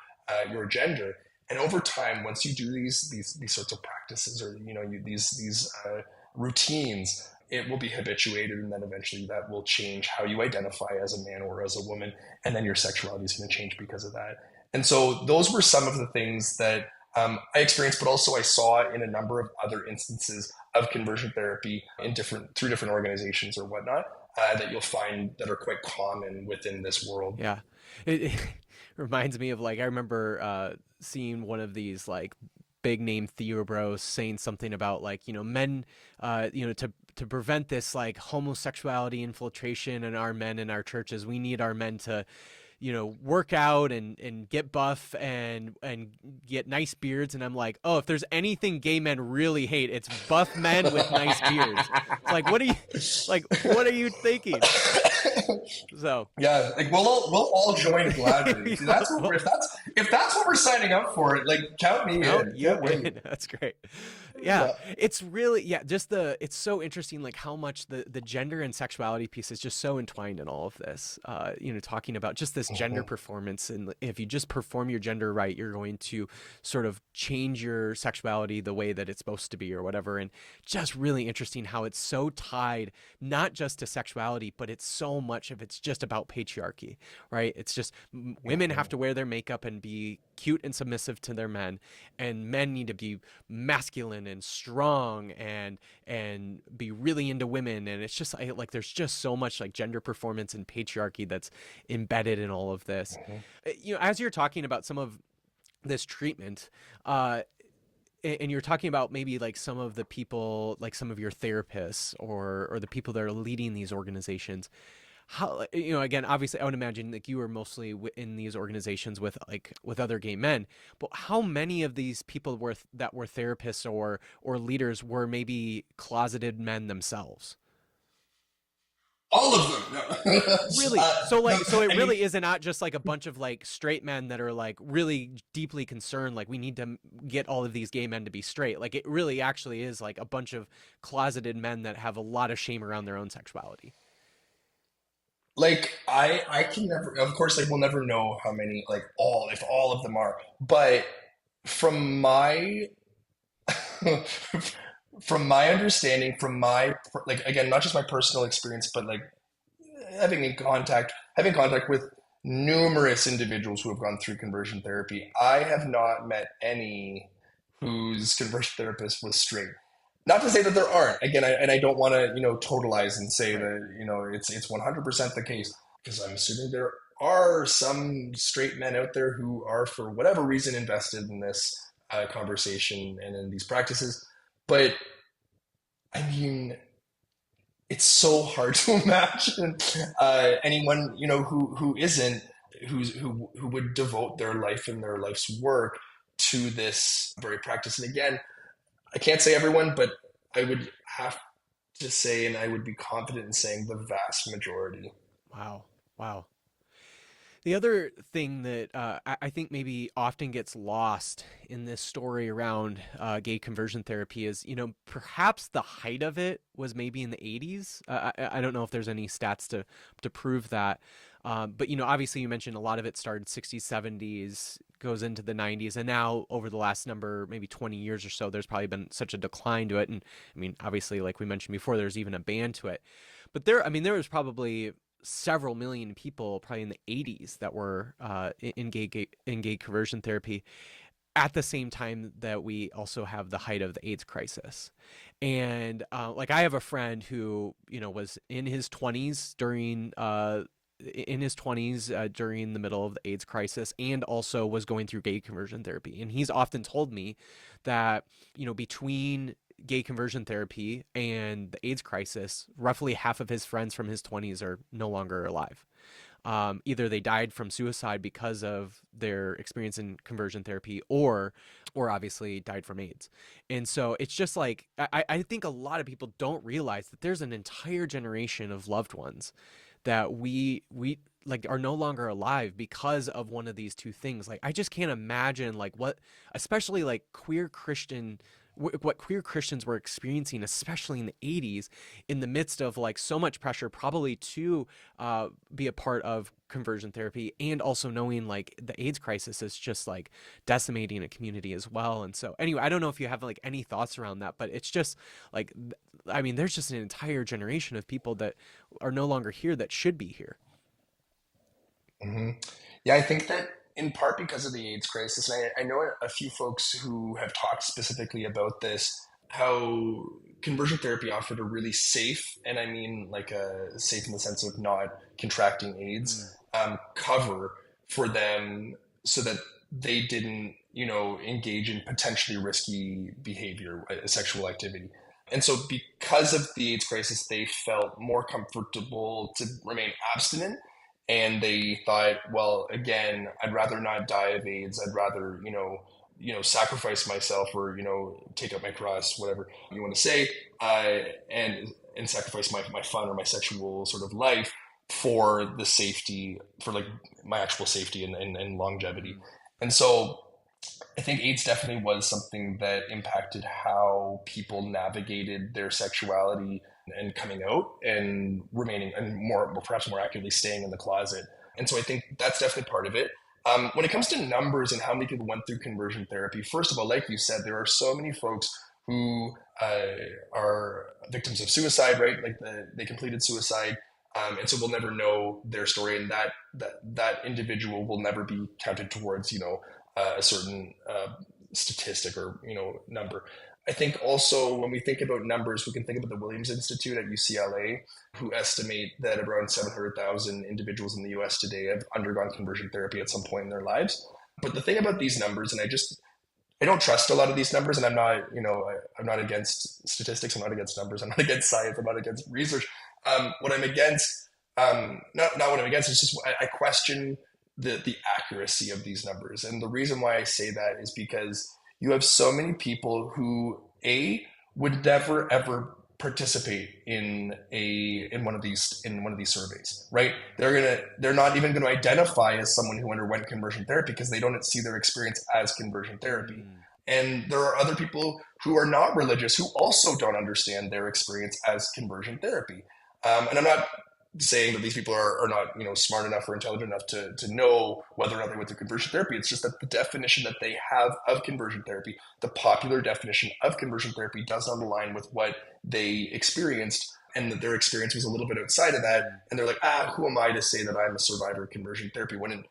gender. And over time, once you do these sorts of practices, or these routines, it will be habituated, and then eventually that will change how you identify as a man or as a woman, and then your sexuality is going to change because of that. And so those were some of the things that I experienced, but also I saw in a number of other instances of conversion therapy in through different organizations or whatnot, that you'll find that are quite common within this world. Yeah. It reminds me of like I remember seeing one of these like big name theobros saying something about like, men to prevent this like homosexuality infiltration in our men in our churches, we need our men to work out and get buff and get nice beards. And I'm like, oh, if there's anything gay men really hate, it's buff men with nice beards. It's like, what are you thinking? So Yeah, like we'll all join gladly. See, that's what if that's what we're signing up for. Like, count me count in. you Can't wait. in. That's great. Yeah, Yeah. it's really just it's so interesting like how much the gender and sexuality piece is just so entwined in all of this. Talking about just this gender Mhm. performance, and if you just perform your gender right, you're going to sort of change your sexuality the way that it's supposed to be or whatever. And just really interesting how it's so tied not just to sexuality, but it's so much of it's just about patriarchy, right? It's just women have Mhm. to wear their makeup and be cute and submissive to their men, and men need to be masculine and strong and be really into women. And it's just like there's just so much like gender performance and patriarchy that's embedded in all of this. Mhm. As you're talking about some of this treatment, uh and you're talking about maybe like some of the people, like some of your therapists or the people that are leading these organizations, how again, obviously I would imagine like you were mostly in these organizations with other gay men, but how many of these people that were therapists or leaders were maybe closeted men themselves? All of them. No. Really? So No. like so it I mean, really is not just like a bunch of like straight men that are like really deeply concerned like we need to get all of these gay men to be straight. Like it really actually is like a bunch of closeted men that have a lot of shame around their own sexuality. like I can never. Of course, I will never know how many, like all, if all of them are. But from my from my understanding, from my, like, again, not just my personal experience, but like having contact with numerous individuals who have gone through conversion therapy, I have not met any whose conversion therapist was straight. Not to say that there aren't. Again, and I don't want to totalize and say Right. that it's 100% the case, because I'm assuming there are some straight men out there who are, for whatever reason, invested in this conversation and in these practices. But I mean, it's so hard to imagine anyone who isn't, who would devote their life and their life's work to this very practice. And again, I can't say everyone, but I would have to say, and I would be confident in saying, the vast majority. Wow. Wow. The other thing that I think maybe often gets lost in this story around gay conversion therapy is, perhaps the height of it was maybe in the 80s. I don't know if there's any stats to prove that. But, obviously you mentioned a lot of it started 60s, 70s, goes into the 90s. And now over the last maybe 20 years or so, there's probably been such a decline to it. And I mean, obviously, like we mentioned before, there's even a ban to it. But there was probably several million people probably in the 80s that were in gay conversion therapy at the same time that we also have the height of the AIDS crisis. And like I have a friend who was in his 20s during the middle of the AIDS crisis, and also was going through gay conversion therapy. And he's often told me that between gay conversion therapy and the AIDS crisis, roughly half of his friends from his 20s are no longer alive. Either they died from suicide because of their experience in conversion therapy, or obviously died from AIDS. And so it's just like I think a lot of people don't realize that there's an entire generation of loved ones that we like are no longer alive because of one of these two things. Like I just can't imagine like what, especially like queer Christian what queer Christians were experiencing, especially in the 80s, in the midst of like so much pressure, probably to be a part of conversion therapy, and also knowing like the AIDS crisis is just like decimating a community as well. And so, anyway, I don't know if you have like any thoughts around that, but it's just like, I mean, there's just an entire generation of people that are no longer here that should be here. Hmm. Yeah, I think that in part because of the AIDS crisis, and I know a few folks who have talked specifically about this, how conversion therapy offered a really safe, and I mean like a safe in the sense of not contracting AIDS, Mm, cover for them so that they didn't, engage in potentially risky behavior, sexual activity. And so, because of the AIDS crisis, they felt more comfortable to remain abstinent, and they thought, well, again, I'd rather not die of AIDS. I'd rather, sacrifice myself, or take up my cross, whatever you want to say, uh, and sacrifice my fun or my sexual sort of life for the safety, for like my actual safety and longevity. mm, And so I think AIDS definitely was something that impacted how people navigated their sexuality and coming out and remaining, and perhaps more accurately, staying in the closet. And so I think that's definitely part of it. When it comes to numbers and how many people went through conversion therapy, first of all, like you said, there are so many folks who are victims of suicide, right? Like they completed suicide. And so we'll never know their story, and that individual will never be counted towards, a certain statistic or number. I think also when we think about numbers, we can think about the Williams Institute at UCLA, who estimate that around 700,000 individuals in the US today have undergone conversion therapy at some point in their lives. But the thing about these numbers, and I don't trust a lot of these numbers, and I'm not, I'm not against statistics, I'm not against numbers, I'm not against science, I'm not against research. What I'm against, not what I'm against, it's just I question the accuracy of these numbers. And the reason why I say that is because you have so many people who would never ever participate in one of these surveys, right? They're not even going to identify as someone who underwent conversion therapy because they don't see their experience as conversion therapy. mm. And there are other people who are not religious who also don't understand their experience as conversion therapy. And I'm not saying that these people are not smart enough or intelligent enough to know whether or not they went through conversion therapy. It's just that the definition that they have of conversion therapy, the popular definition of conversion therapy, does not align with what they experienced, and that their experience was a little bit outside of that. Mm. And they're like, who am I to say that I'm a survivor of conversion therapy, when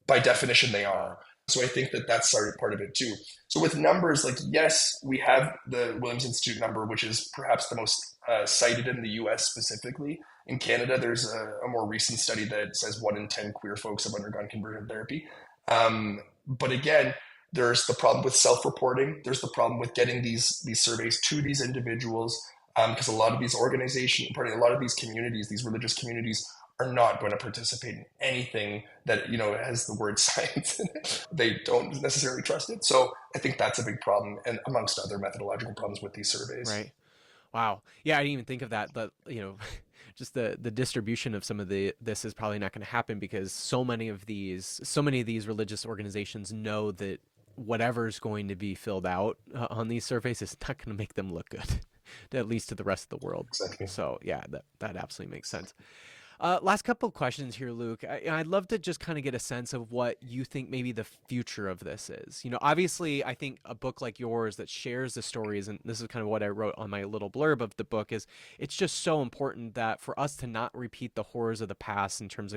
by definition they Yeah. are. So I think that that's part of it too. So with numbers, like, yes, we have the Williams Institute number, which is perhaps the most cited in the US specifically. In Canada, there's a more recent study that says 1 in 10 queer folks have undergone conversion therapy. But again, there's the problem with self-reporting. There's the problem with getting these surveys to these individuals, because a lot of these organizations, a lot of these communities, these religious communities, are not going to participate in anything that has the word science in it. They don't necessarily trust it. So I think that's a big problem, and amongst other methodological problems with these surveys. Right. Wow. Yeah, I didn't even think of that. But just the distribution of some of this is probably not going to happen because so many of these religious organizations know that whatever's going to be filled out on these surveys is not going to make them look good, at least to the rest of the world. Exactly. So yeah, that absolutely makes sense. Last couple of questions here, Luke. I'd love to just kind of get a sense of what you think maybe the future of this is. Obviously, I think a book like yours that shares the stories, and this is kind of what I wrote on my little blurb of the book, is it's just so important that for us to not repeat the horrors of the past in terms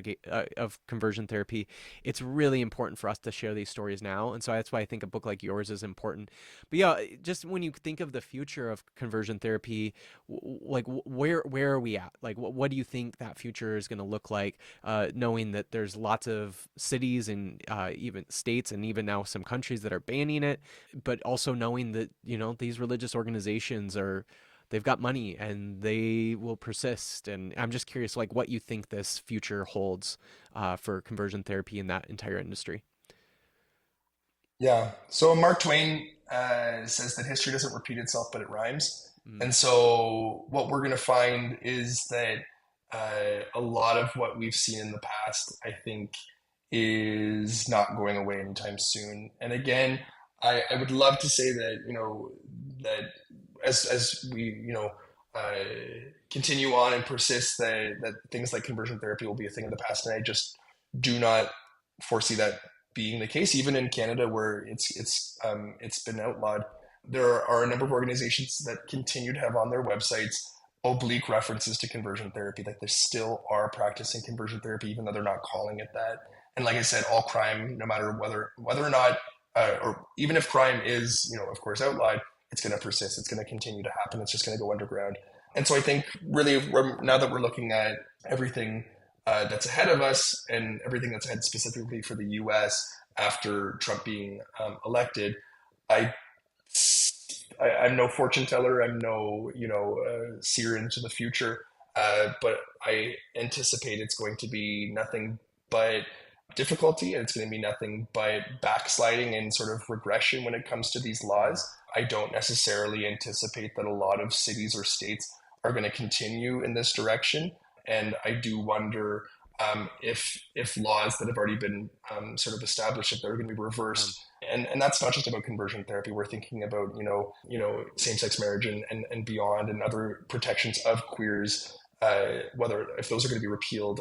of conversion therapy. It's really important for us to share these stories now, and so that's why I think a book like yours is important. But yeah, just when you think of the future of conversion therapy, like where are we at? Like what do you think that future is going to look like? Knowing that there's lots of cities and even states and even now some countries that are banning it, but also knowing that these religious organizations they've got money and they will persist. And I'm just curious, like what you think this future holds for conversion therapy in that entire industry. Yeah. So Mark Twain says that history doesn't repeat itself, but it rhymes. Mm, And so what we're going to find is that a lot of what we've seen in the past, I think, is not going away anytime soon. And again, I would love to say that, that as we continue on and persist, that things like conversion therapy will be a thing of the past, and I just do not foresee that being the case. Even in Canada, where it's been outlawed, there are a number of organizations that continue to have on their websites oblique references to conversion therapy. Like they still are practicing conversion therapy, even though they're not calling it that. And like I said, all crime, no matter whether or not, or even if crime is, of course, outlawed, it's going to persist. It's going to continue to happen. It's just going to go underground. And so I think really now that we're looking at everything that's ahead of us and everything that's ahead specifically for the U.S. after Trump being elected, I'm no fortune teller. I'm no, seer into the future. But I anticipate it's going to be nothing but difficulty, and it's going to be nothing but backsliding and sort of regression when it comes to these laws. I don't necessarily anticipate that a lot of cities or states are going to continue in this direction. And I do wonder if laws that have already been sort of established, if they're going to be reversed. And that's not just about conversion therapy. We're thinking about, same-sex marriage and beyond, and other protections of queers, if those are going to be repealed.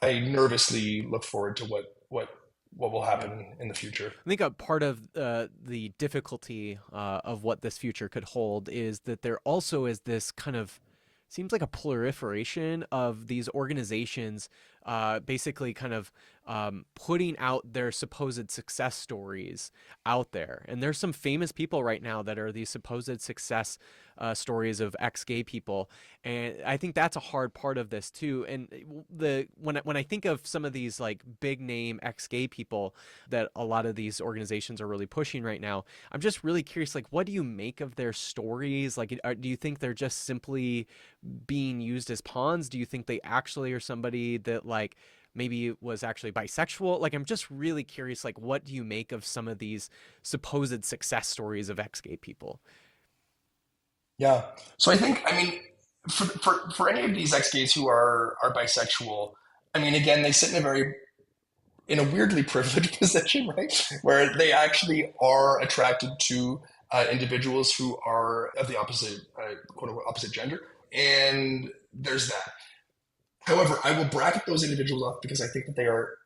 I nervously look forward to what will happen in the future. I think a part of the difficulty of what this future could hold is that there also is this kind of, seems like a proliferation of these organizations basically kind of putting out their supposed success stories out there. And there's some famous people right now that are these supposed success stories of ex-gay people. And I think that's a hard part of this too. And when I think of some of these like big name ex-gay people that a lot of these organizations are really pushing right now, I'm just really curious, like, what do you make of their stories? Like, do you think they're just simply being used as pawns? Do you think they actually are somebody that like maybe was actually bisexual? Like, I'm just really curious, like, what do you make of some of these supposed success stories of ex-gay people? Yeah. So I think, for any of these ex-gays who are bisexual, again, they sit in a weirdly privileged position, right? Where they actually are attracted to individuals who are of the opposite, quote unquote, opposite gender. And there's that. However, I will bracket those individuals off because I think that they are.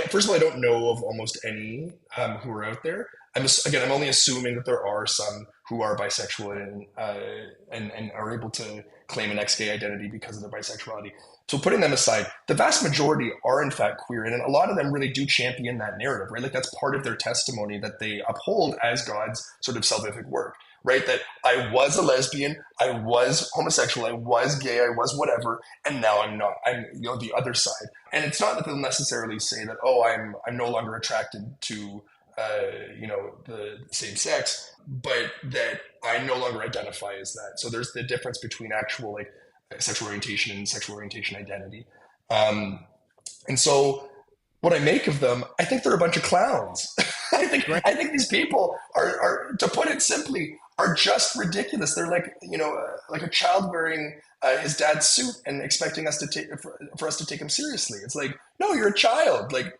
First of all, I don't know of almost any who are out there. I'm only assuming that there are some who are bisexual and are able to claim an ex-gay identity because of their bisexuality. So putting them aside, the vast majority are in fact queer, and a lot of them really do champion that narrative, right? Like that's part of their testimony that they uphold as God's sort of salvific work, right? That I was a lesbian, I was homosexual, I was gay, I was whatever, and now I'm not. I'm the other side. And it's not that they'll necessarily say that, oh, I'm no longer attracted to the same sex, but that I no longer identify as that. So there's the difference between actual like sexual orientation and sexual orientation identity. And so what I make of them, I think they're a bunch of clowns. I think these people are, to put it simply, are just ridiculous. They're like, like a child wearing his dad's suit and expecting us to take for us to take him seriously. It's like, no, you're a child. Like,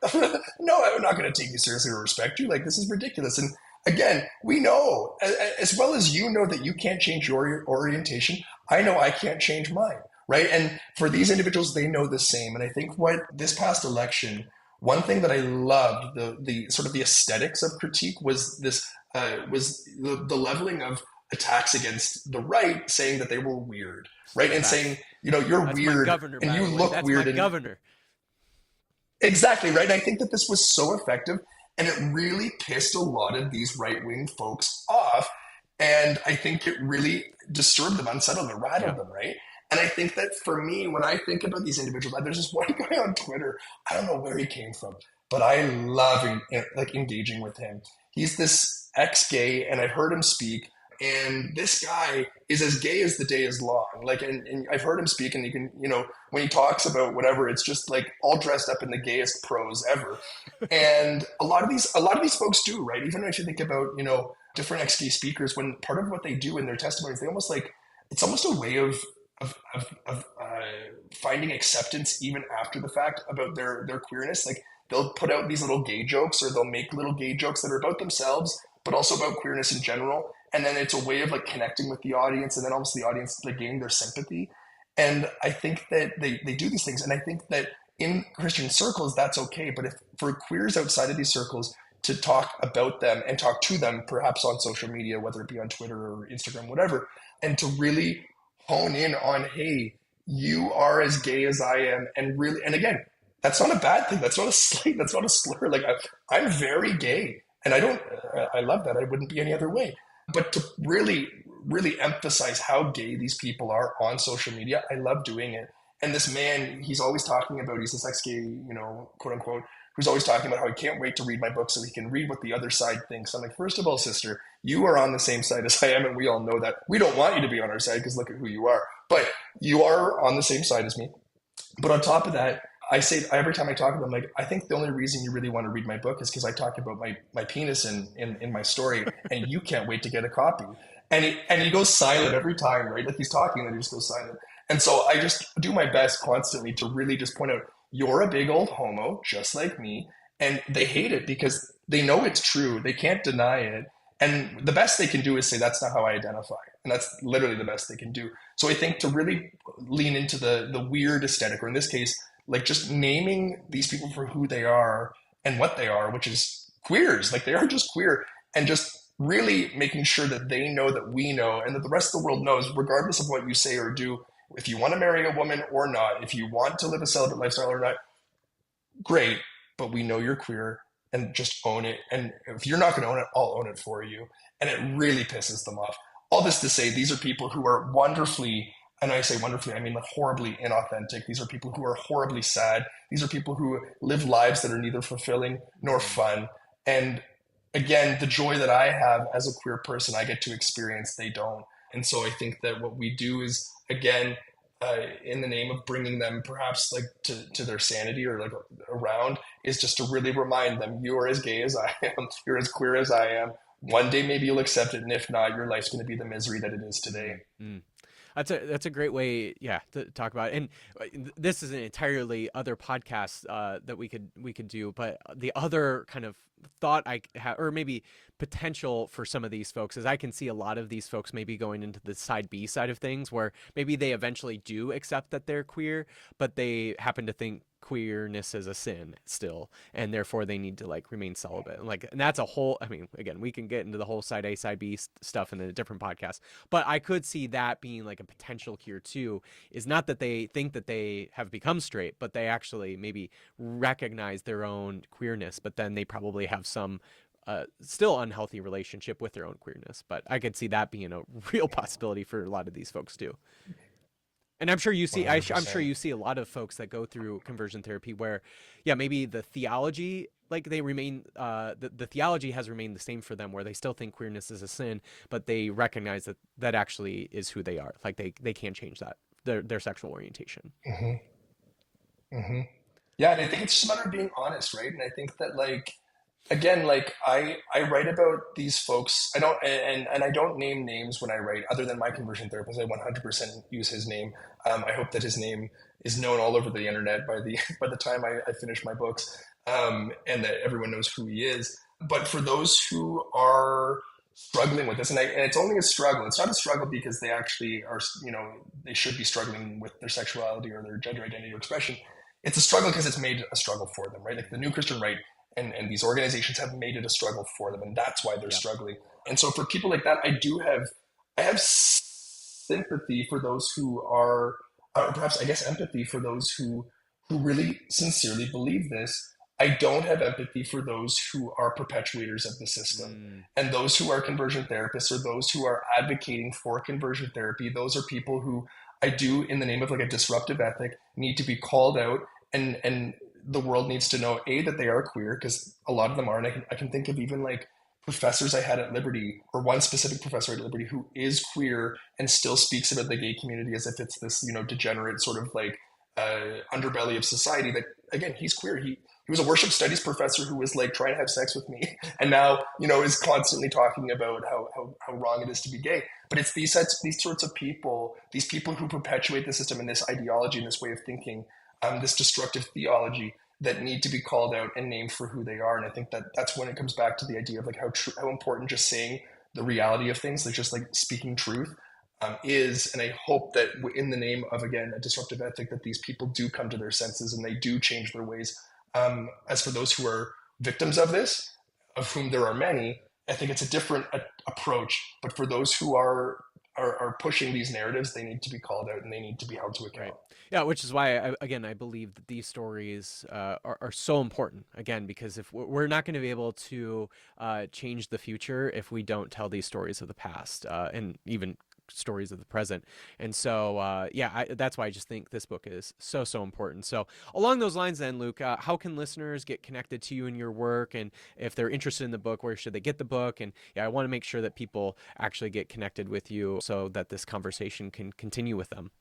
no, I'm not going to take you seriously or respect you. Like, this is ridiculous. And again, we know, as well as you know that you can't change your orientation, I know I can't change mine, right? And for these individuals, they know the same. And I think what this past election, one thing that I loved, the sort of the aesthetics of critique was this, was the leveling of attacks against the right, saying that they were weird, right? And saying, you're weird governor, and you look that's weird. My governor. Exactly, right? And I think that this was so effective, and it really pissed a lot of these right-wing folks off. And I think it really disturbed them, unsettled them, rattled them, right? And I think that for me, when I think about these individuals, there's this one guy on Twitter, I don't know where he came from, but I love engaging with him. He's this ex-gay, and I've heard him speak, and this guy is as gay as the day is long. Like, and I've heard him speak, and you can, when he talks about whatever, it's just like all dressed up in the gayest prose ever. And a lot of these folks do, right? Even if you think about, different ex-gay speakers, when part of what they do in their testimonies, they almost like, it's almost a way of finding acceptance even after the fact about their queerness. Like they'll put out these little gay jokes, or they'll make little gay jokes that are about themselves, but also about queerness in general. And then it's a way of like connecting with the audience, and then almost the audience like gaining their sympathy. And I think that they do these things. And I think that in Christian circles, that's okay. But if for queers outside of these circles to talk about them and talk to them, perhaps on social media, whether it be on Twitter or Instagram, whatever, and to really hone in on, hey, you are as gay as I am. And really, and again, that's not a bad thing. That's not a slight. That's not a slur. Like I'm very gay, and I love that. I wouldn't be any other way. But to really, really emphasize how gay these people are on social media, I love doing it. And this man, he's always talking about, he's this ex-gay, quote unquote, who's always talking about how he can't wait to read my book so he can read what the other side thinks. I'm like, first of all, sister, you are on the same side as I am, and we all know that. We don't want you to be on our side because look at who you are. But you are on the same side as me. But on top of that, I say every time I talk about them, like, I think the only reason you really want to read my book is because I talk about my penis in my story, and you can't wait to get a copy. And he goes silent every time, right? Like he's talking and he just goes silent. And so I just do my best constantly to really just point out, you're a big old homo, just like me. And they hate it because they know it's true. They can't deny it. And the best they can do is say, that's not how I identify. And that's literally the best they can do. So I think to really lean into the weird aesthetic, or in this case, like just naming these people for who they are and what they are, which is queers, like they are just queer, and just really making sure that they know that we know and that the rest of the world knows, regardless of what you say or do, if you want to marry a woman or not, if you want to live a celibate lifestyle or not, great, but we know you're queer, and just own it. And if you're not going to own it, I'll own it for you. And it really pisses them off. All this to say, these are people who are wonderfully, and I say wonderfully, I mean like horribly inauthentic. These are people who are horribly sad. These are people who live lives that are neither fulfilling nor fun. And again, the joy that I have as a queer person, I get to experience, they don't. And so I think that what we do is, again, in the name of bringing them perhaps like to their sanity or like around, is just to really remind them, you are as gay as I am, you're as queer as I am. One day maybe you'll accept it, and if not, your life's going to be the misery that it is today. Mm. That's a great way, yeah, to talk about it. And this is an entirely other podcast that we could do. But the other kind of thought I have, or maybe potential for some of these folks, is I can see a lot of these folks maybe going into the side B side of things, where maybe they eventually do accept that they're queer, but they happen to think queerness is a sin still, and therefore they need to like remain celibate. And that's a whole, I mean, again, we can get into the whole side A side B stuff in a different podcast, but I could see that being like a potential here too, is not that they think that they have become straight, but they actually maybe recognize their own queerness, but then they probably have some still unhealthy relationship with their own queerness. But I could see that being a real possibility for a lot of these folks too. And I'm sure you see, I'm sure you see a lot of folks that go through conversion therapy where, yeah, maybe the theology, like they remain, the theology has remained the same for them, where they still think queerness is a sin, but they recognize that that actually is who they are. Like they can't change that, their sexual orientation. Mm-hmm. Mm-hmm. Yeah, and I think it's just a matter of being honest, right? And I think that like, again, like I write about these folks. I don't, and I don't name names when I write, other than my conversion therapist. I 100% use his name. I hope that his name is known all over the internet by the time I finish my books, and that everyone knows who he is. But for those who are struggling with this, and it's only a struggle. It's not a struggle because they actually are, they should be struggling with their sexuality or their gender identity or expression. It's a struggle because it's made a struggle for them, right? Like the New Christian Right and these organizations have made it a struggle for them, and that's why they're struggling. And so for people like that, I have sympathy for those who are, or perhaps I guess empathy for those who really sincerely believe this. I don't have empathy for those who are perpetuators of the system. And those who are conversion therapists, or those who are advocating for conversion therapy. Those are people who I do, in the name of like a disruptive ethic, need to be called out, and the world needs to know, A, that they are queer, because a lot of them are. And I can think of even like professors I had at Liberty, or one specific professor at Liberty who is queer and still speaks about the gay community as if it's this, degenerate sort of like underbelly of society. That, again, he's queer. He was a worship studies professor who was like trying to have sex with me, and now, is constantly talking about how wrong it is to be gay. But it's these sorts of people, these people who perpetuate the system and this ideology and this way of thinking, this destructive theology, that need to be called out and named for who they are. And I think that that's when it comes back to the idea of like how important just saying the reality of things, like just like speaking truth, is. And I hope that in the name of, again, a disruptive ethic, that these people do come to their senses and they do change their ways. As for those who are victims of this, of whom there are many, I think it's a different approach. But for those who are pushing these narratives, they need to be called out and they need to be held to Right. account. Yeah, which is why, I believe that these stories are so important, again, because if we're not going to be able to change the future if we don't tell these stories of the past and even stories of the present. And so, that's why I just think this book is so, so important. So along those lines then, Luke, how can listeners get connected to you and your work? And if they're interested in the book, where should they get the book? And yeah, I want to make sure that people actually get connected with you so that this conversation can continue with them.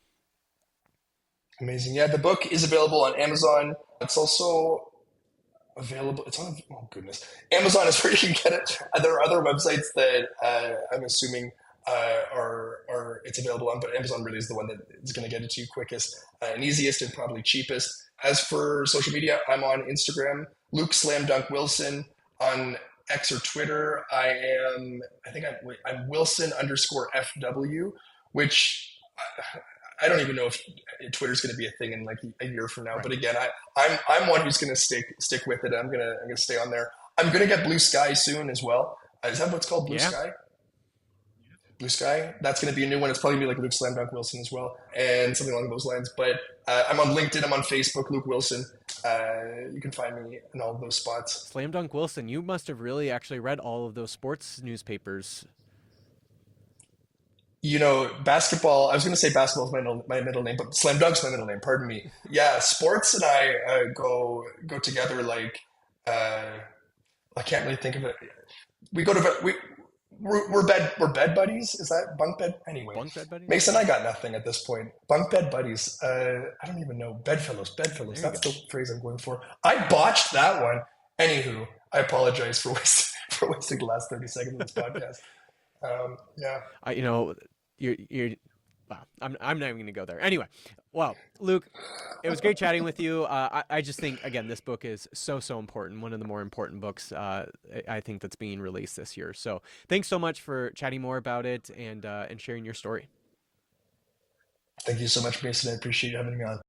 Amazing. Yeah, the book is available on Amazon. It's also available. It's on, oh goodness. Amazon is where you can get it. There are other websites that I'm assuming are it's available on, but Amazon really is the one that is going to get it to you quickest and easiest and probably cheapest. As for social media, I'm on Instagram, Luke Slam Dunk Wilson. On X or Twitter, I'm Wilson underscore FW, which I don't even know if Twitter's going to be a thing in like a year from now. Right. But again, I'm one who's going to stick with it. I'm gonna stay on there. I'm gonna get Blue Sky soon as well. Is that what's called Blue Yeah. Sky? Blue Sky. That's going to be a new one. It's probably gonna be like Luke Slam Dunk Wilson as well, and something along those lines. But I'm on LinkedIn. I'm on Facebook. Luke Wilson. You can find me in all of those spots. Slam Dunk Wilson, you must have really actually read all of those sports newspapers. You know, basketball. I was going to say basketball is my middle name, but Slam Dunk's my middle name. Pardon me. Yeah, sports and I go together. Like I can't really think of it. We go to we're bed buddies. Is that bunk bed? Anyway, Bunk bed buddies? Mason, I got nothing at this point. Bunk bed buddies. I don't even know. Bedfellows. Bedfellows. There you That's go. the phrase I'm going for. I botched that one. Anywho, I apologize for wasting the last 30 seconds of this podcast. Yeah. You know, you're well, I'm not even going to go there. Anyway, well, Luke, it was great chatting with you. I just think, again, this book is so, so important. One of the more important books I think that's being released this year. So thanks so much for chatting more about it and sharing your story. Thank you so much, Mason. I appreciate you having me on.